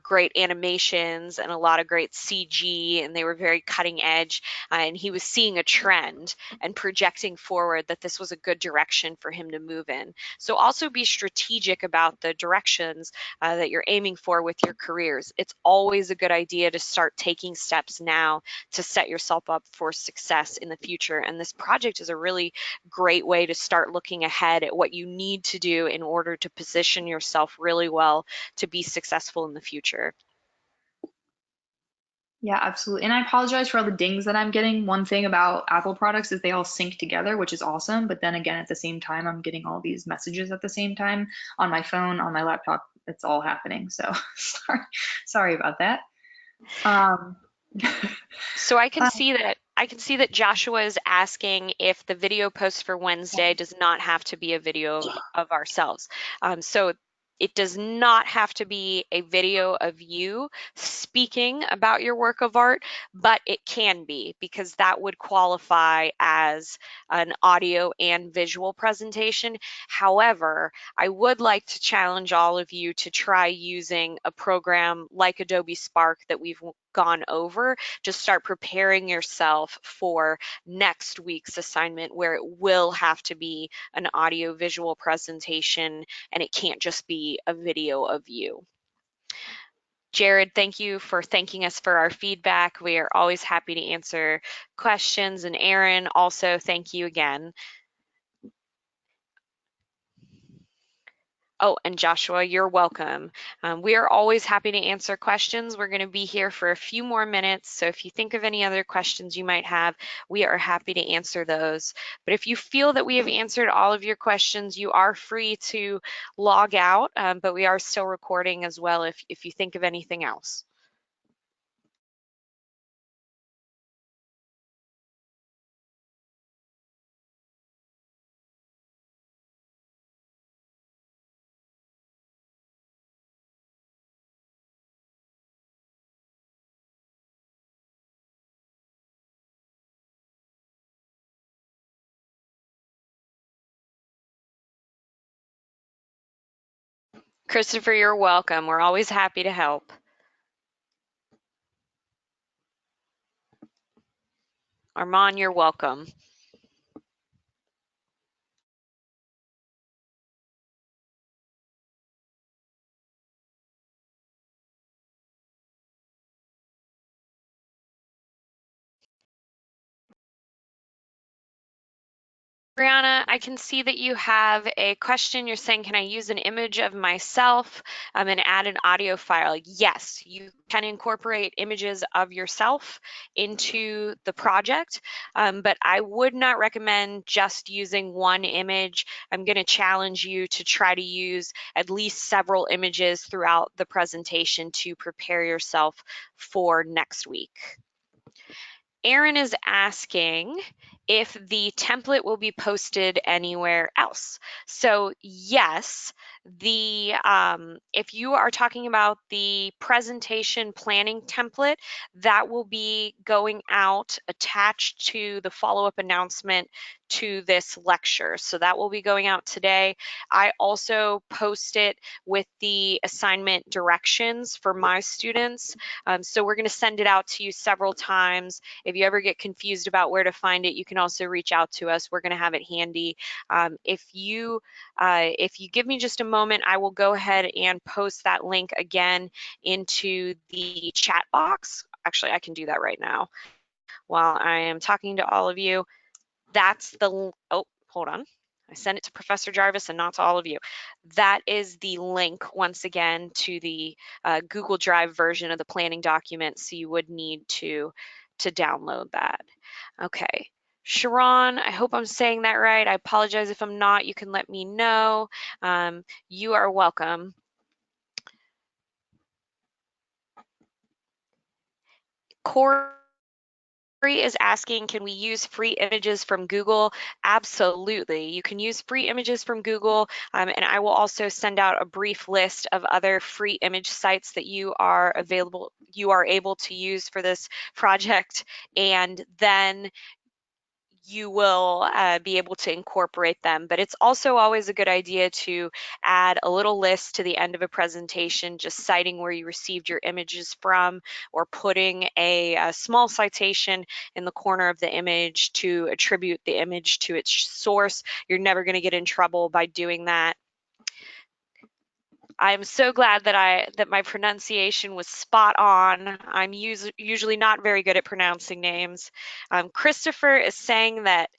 Speaker 2: great animations and a lot of great CG, and they were very cutting edge. And he was seeing a trend and projecting forward that this was a good direction for him to move in. So also be strategic about the directions that you're aiming for with your careers. It's always a good idea to start taking steps now to set yourself up for success in the future. And this project is a really great way to start looking ahead at what you need to do in order to position yourself really well to be successful in the future.
Speaker 1: Yeah, absolutely. And I apologize for all the dings that I'm getting. One thing about Apple products is they all sync together, which is awesome. But then again, at the same time, I'm getting all these messages at the same time on my phone, on my laptop. It's all happening. So sorry about that. Um,
Speaker 2: So I can see that Joshua is asking if the video post for Wednesday does not have to be a video of ourselves. So it does not have to be a video of you speaking about your work of art, but it can be, because that would qualify as an audio and visual presentation. However, I would like to challenge all of you to try using a program like Adobe Spark that we've gone over. Just start preparing yourself for next week's assignment, where it will have to be an audio visual presentation and it can't just be a video of you. Jared, thank you for thanking us for our feedback. We are always happy to answer questions. And Aaron, also thank you again. Oh, and Joshua, you're welcome. We are always happy to answer questions. We're going to be here for a few more minutes, so if you think of any other questions you might have, we are happy to answer those. But if you feel that we have answered all of your questions, you are free to log out, but we are still recording as well if you think of anything else. Christopher, you're welcome. We're always happy to help. Armand, you're welcome. Brianna, I can see that you have a question. You're saying, can I use an image of myself and add an audio file? Yes, you can incorporate images of yourself into the project, but I would not recommend just using one image. I'm going to challenge you to try to use at least several images throughout the presentation to prepare yourself for next week. Aaron is asking if the template will be posted anywhere else. So yes, if you are talking about the presentation planning template, that will be going out attached to the follow-up announcement to this lecture. So that will be going out today. I also post it with the assignment directions for my students. So we're going to send it out to you several times. If you ever get confused about where to find it, you can also reach out to us. We're going to have it handy. If you give me just a moment, I will go ahead and post that link again into the chat box. Actually, I can do that right now while I am talking to all of you. That's the, oh, hold on. I sent it to Professor Jarvis and not to all of you. That is the link, once again, to the Google Drive version of the planning document, so you would need to download that. Okay. Sharon, I hope I'm saying that right. I apologize if I'm not. You can let me know. You are welcome. Corey is asking, can we use free images from Google? Absolutely. You can use free images from Google, and I will also send out a brief list of other free image sites that you are able to use for this project, and then you will be able to incorporate them. But it's also always a good idea to add a little list to the end of a presentation, just citing where you received your images from, or putting a small citation in the corner of the image to attribute the image to its source. You're never going to get in trouble by doing that. I'm so glad that my pronunciation was spot on. I'm usually not very good at pronouncing names. Christopher is saying that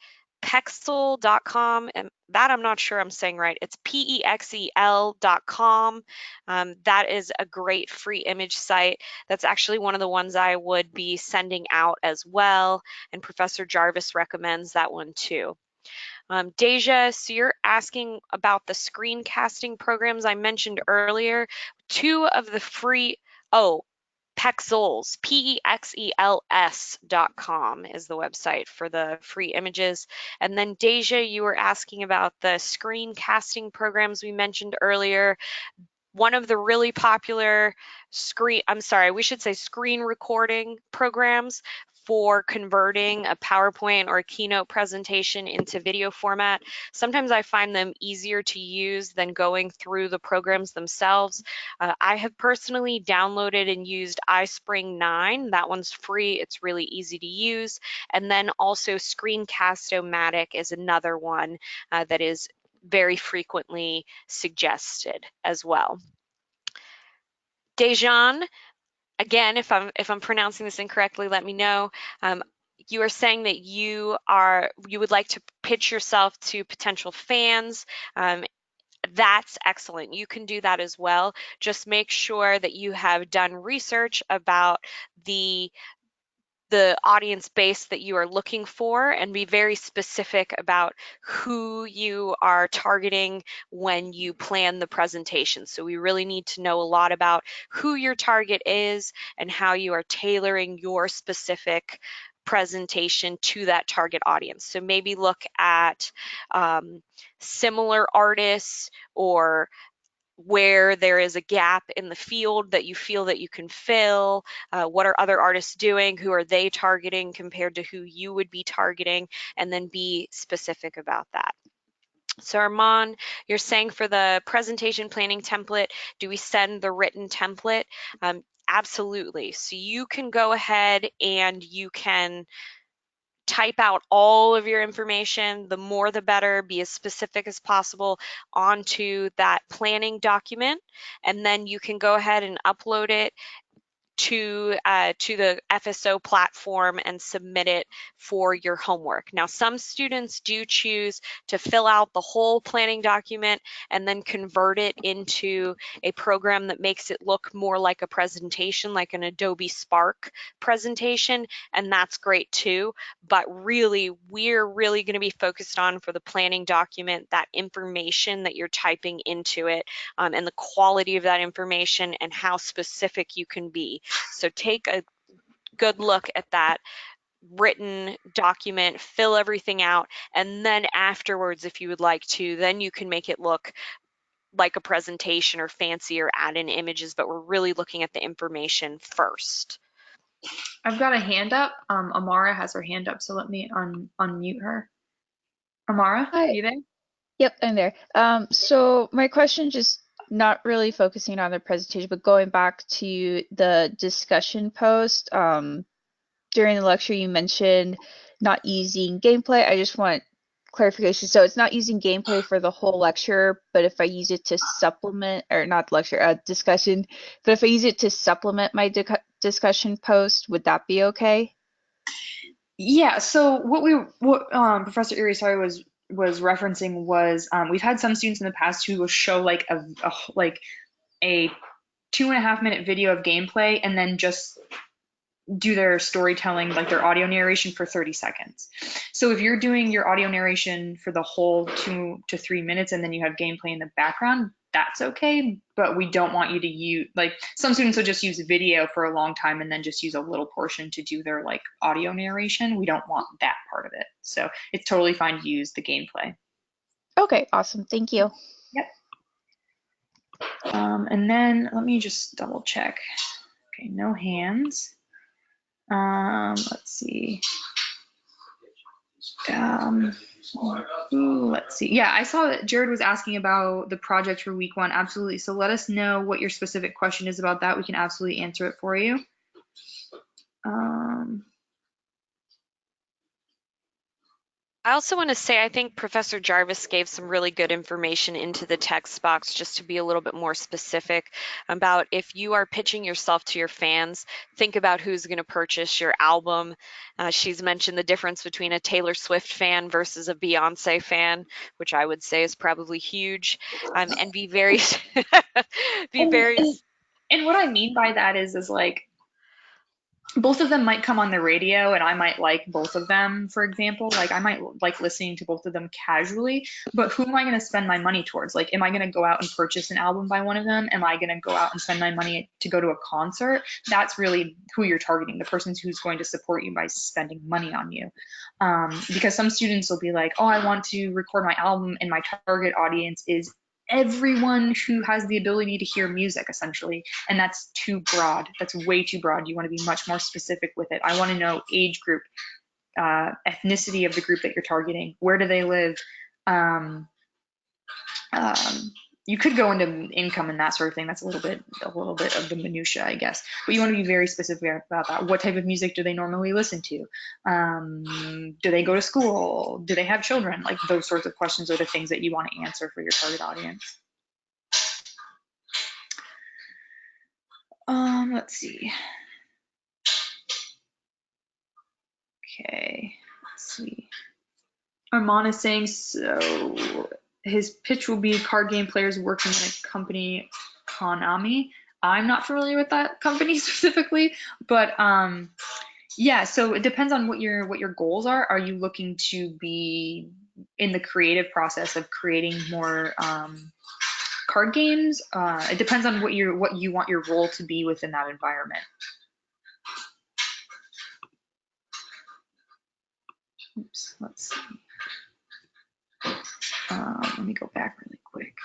Speaker 2: Pexel.com, and that I'm not sure I'm saying right. It's PEXEL.com. That is a great free image site. That's actually one of the ones I would be sending out as well, and Professor Jarvis recommends that one too. Deja, so you're asking about the screencasting programs I mentioned earlier. Two of the free, Pexels, PEXELS.com is the website for the free images. And then Deja, you were asking about the screencasting programs we mentioned earlier. One of the really popular screen recording programs for converting a PowerPoint or a keynote presentation into video format. Sometimes I find them easier to use than going through the programs themselves. I have personally downloaded and used iSpring 9. That one's free. It's really easy to use. And then also Screencast-O-Matic is another one that is very frequently suggested as well. Dejan, again, if I'm pronouncing this incorrectly, let me know. You are saying that you would like to pitch yourself to potential fans. That's excellent. You can do that as well. Just make sure that you have done research about the audience base that you are looking for, and be very specific about who you are targeting when you plan the presentation. So we really need to know a lot about who your target is and how you are tailoring your specific presentation to that target audience. So maybe look at similar artists, or where there is a gap in the field that you feel that you can fill. What are other artists doing? Who are they targeting compared to who you would be targeting? And then be specific about that. So Armand, you're saying for the presentation planning template, do we send the written template? Absolutely. So you can go ahead and you can type out all of your information, the more the better, be as specific as possible onto that planning document, and then you can go ahead and upload it to the FSO platform and submit it for your homework. Now, some students do choose to fill out the whole planning document and then convert it into a program that makes it look more like a presentation, like an Adobe Spark presentation, and that's great too. But really, we're really going to be focused on, for the planning document, that information that you're typing into it, and the quality of that information and how specific you can be. So take a good look at that written document, fill everything out, and then afterwards, if you would like to, then you can make it look like a presentation or fancy or add in images, but we're really looking at the information first.
Speaker 1: I've got a hand up. Amara has her hand up, so let me unmute her. Amara,
Speaker 4: Hi.
Speaker 1: you there?
Speaker 4: Yep, I'm there. So my question, just not really focusing on the presentation, but going back to the discussion post. During the lecture, you mentioned not using gameplay. I just want clarification. So it's not using gameplay for the whole lecture, but if I use it to supplement, or not lecture, discussion, but if I use it to supplement my discussion post, would that be okay?
Speaker 1: Yeah, so what Professor Irisari was referencing was we've had some students in the past who will show like a 2.5 minute video of gameplay and then just do their storytelling, like their audio narration, for 30 seconds. So if you're doing your audio narration for the whole 2 to 3 minutes and then you have gameplay in the background, that's okay. But we don't want you to use, like, some students will just use video for a long time and then just use a little portion to do their like audio narration. We don't want that part of it. So it's totally fine to use the gameplay.
Speaker 4: Okay, awesome. Thank you.
Speaker 1: Yep. And then let me just double check. Okay, no hands. Let's see. Let's see. Yeah, I saw that Jared was asking about the project for week 1. Absolutely. So let us know what your specific question is about that. We can absolutely answer it for you.
Speaker 2: I also want to say, I think Professor Jarvis gave some really good information into the text box, just to be a little bit more specific about, if you are pitching yourself to your fans, think about who's going to purchase your album. She's mentioned the difference between a Taylor Swift fan versus a Beyonce fan, which I would say is probably huge, and be very,
Speaker 1: and what I mean by that is like, both of them might come on the radio and I might like both of them, for example. Like, I might like listening to both of them casually, but who am I going to spend my money towards? Like, am I going to go out and purchase an album by one of them? Am I going to go out and spend my money to go to a concert? That's really who you're targeting, the person who's going to support you by spending money on you. Because some students will be like, oh, I want to record my album, and my target audience is everyone who has the ability to hear music, essentially, and that's too broad. That's way too broad. You want to be much more specific with it. I want to know age group, ethnicity of the group that you're targeting, where do they live. You could go into income and that sort of thing. That's a little bit of the minutia, I guess. But you want to be very specific about that. What type of music do they normally listen to? Do they go to school? Do they have children? Like, those sorts of questions are the things that you want to answer for your target audience. Let's see. Okay, let's see. Armand is saying, so his pitch will be card game players working in a company, Konami. I'm not familiar with that company specifically, but yeah, so it depends on what your goals are. Are you looking to be in the creative process of creating more card games? It depends on what you want your role to be within that environment. Oops, let's see. Let me go back really quick.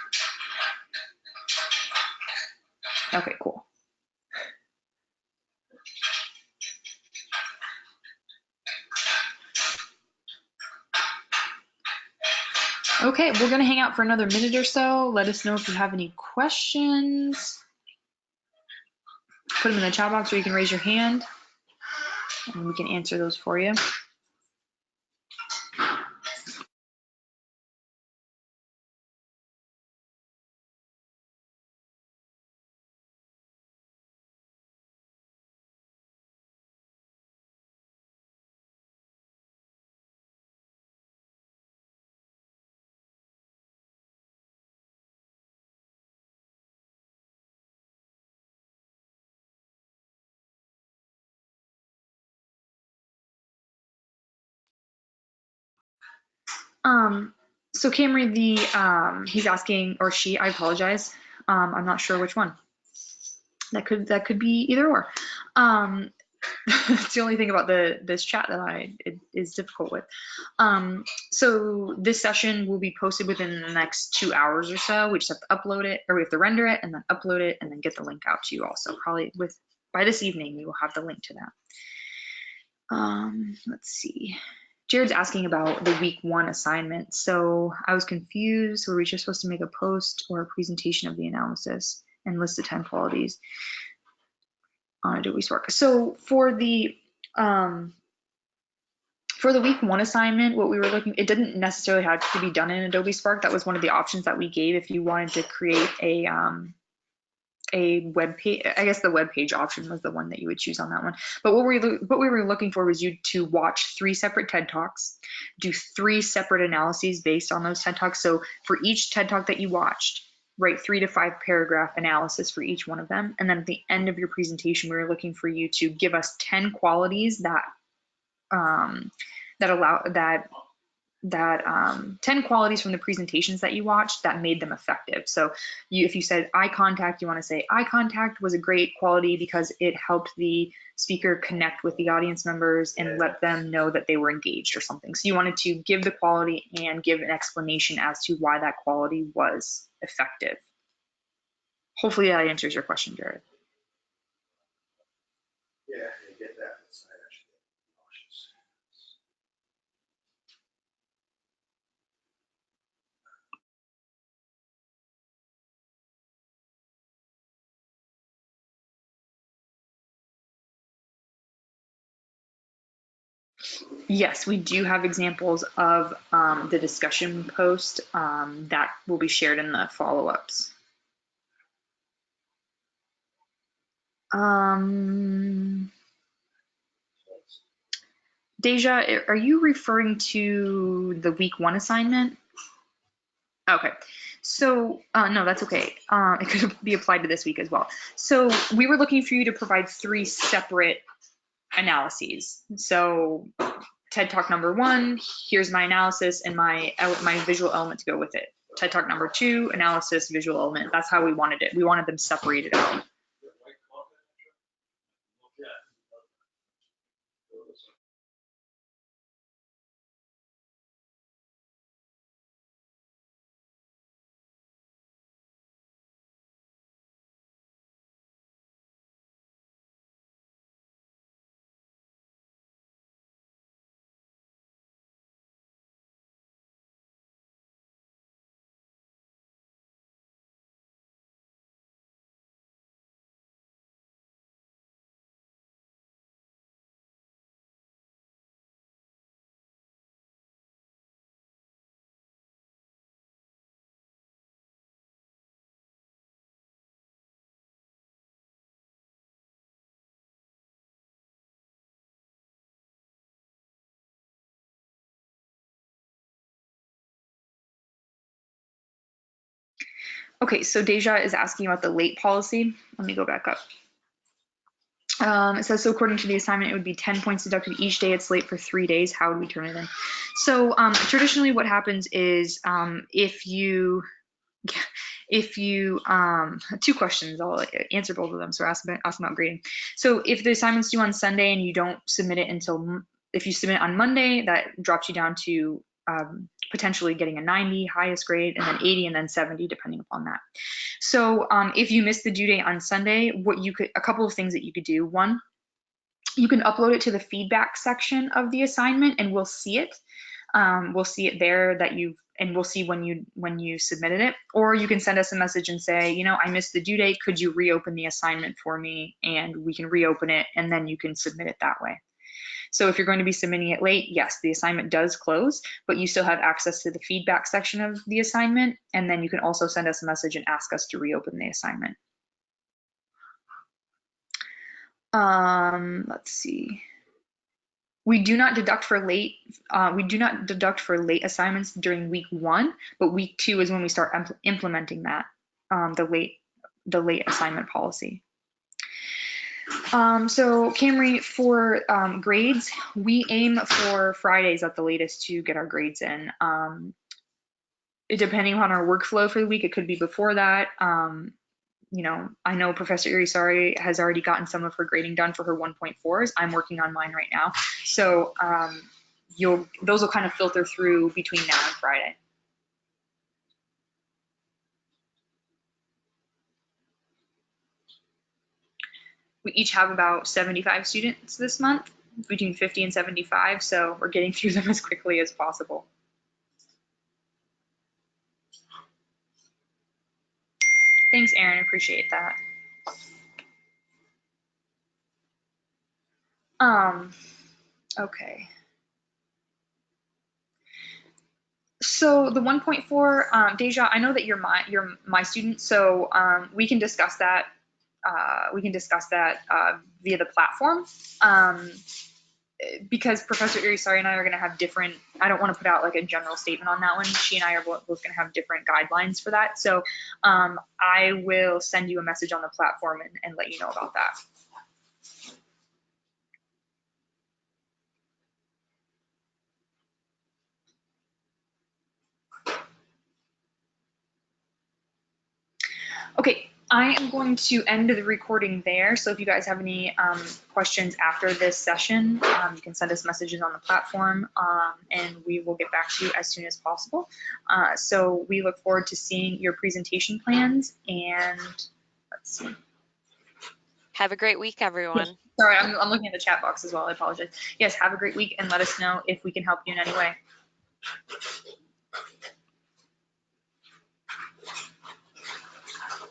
Speaker 1: Okay, cool. Okay, we're gonna hang out for another minute or so. Let us know if you have any questions. Put them in the chat box, or you can raise your hand and we can answer those for you. So Camry, he's asking, or she, I apologize. I'm not sure which one. That could be either or. It's the only thing about this chat that it is difficult with. So this session will be posted within the next 2 hours or so. We just have to upload it, or we have to render it and then upload it and then get the link out to you also. Probably by this evening, we will have the link to that. Let's see. Jared's asking about the week 1 assignment. So I was confused. Were we just supposed to make a post or a presentation of the analysis and list the 10 qualities on Adobe Spark? So for the week 1 assignment, what we were it didn't necessarily have to be done in Adobe Spark. That was one of the options that we gave if you wanted to create a web page. I guess the web page option was the one that you would choose on that one. But what we were looking for was you to watch 3 separate TED Talks, do 3 separate analyses based on those TED Talks. So for each TED Talk that you watched, write 3 to 5 paragraph analysis for each one of them. And then at the end of your presentation, we were looking for you to give us 10 qualities that 10 qualities from the presentations that you watched that made them effective. So if you said eye contact, you want to say eye contact was a great quality because it helped the speaker connect with the audience members and let them know that they were engaged or something. So you wanted to give the quality and give an explanation as to why that quality was effective. Hopefully that answers your question, Jared.
Speaker 5: Yeah, I get that.
Speaker 1: Yes, we do have examples of the discussion post that will be shared in the follow-ups. Deja, are you referring to the week 1 assignment? Okay, so no, that's okay. It could be applied to this week as well. So we were looking for you to provide 3 separate analyses. So TED Talk number 1, here's my analysis and my visual element to go with it. TED Talk number 2, analysis, visual element. That's how we wanted it. We wanted them separated out. Okay, so Deja is asking about the late policy. Let me go back up. It says, so according to the assignment, it would be 10 points deducted each day it's late for 3 days. How would we turn it in? So traditionally what happens is if you 2 questions, I'll answer both of them. So ask about grading. So if the assignment's due on Sunday and you don't submit it if you submit on Monday, that drops you down to potentially getting a 90 highest grade, and then 80, and then 70 depending upon that. So if you miss the due date on Sunday, a couple of things that you could do. One, you can upload it to the feedback section of the assignment and we'll see it. We'll see it there and we'll see when you submitted it. Or you can send us a message and say, I missed the due date, could you reopen the assignment for me? And we can reopen it and then you can submit it that way. So if you're going to be submitting it late, yes, the assignment does close, but you still have access to the feedback section of the assignment. And then you can also send us a message and ask us to reopen the assignment. Let's see. We do not deduct for late. Assignments during week 1, but week 2 is when we start implementing that the late assignment policy. So Camry, for grades, we aim for Fridays at the latest to get our grades in. Depending on our workflow for the week, it could be before that. You know, I know Professor Irisari has already gotten some of her grading done for her 1.4s. I'm working on mine right now. So those will kind of filter through between now and Friday. We each have about 75 students this month, between 50 and 75, so we're getting through them as quickly as possible. Thanks, Erin, appreciate that. Okay. So the 1.4, Deja, I know that you're my student, so we can discuss that. Via the platform. Because Professor Irisari and I are going to have different, I don't want to put out like a general statement on that one. She and I are both going to have different guidelines for that. So I will send you a message on the platform and let you know about that. Okay, I am going to end the recording there. So if you guys have any questions after this session, you can send us messages on the platform and we will get back to you as soon as possible. So we look forward to seeing your presentation plans, and let's see.
Speaker 2: Have a great week, everyone.
Speaker 1: Yes. Sorry, I'm looking at the chat box as well. I apologize. Yes, have a great week and let us know if we can help you in any way.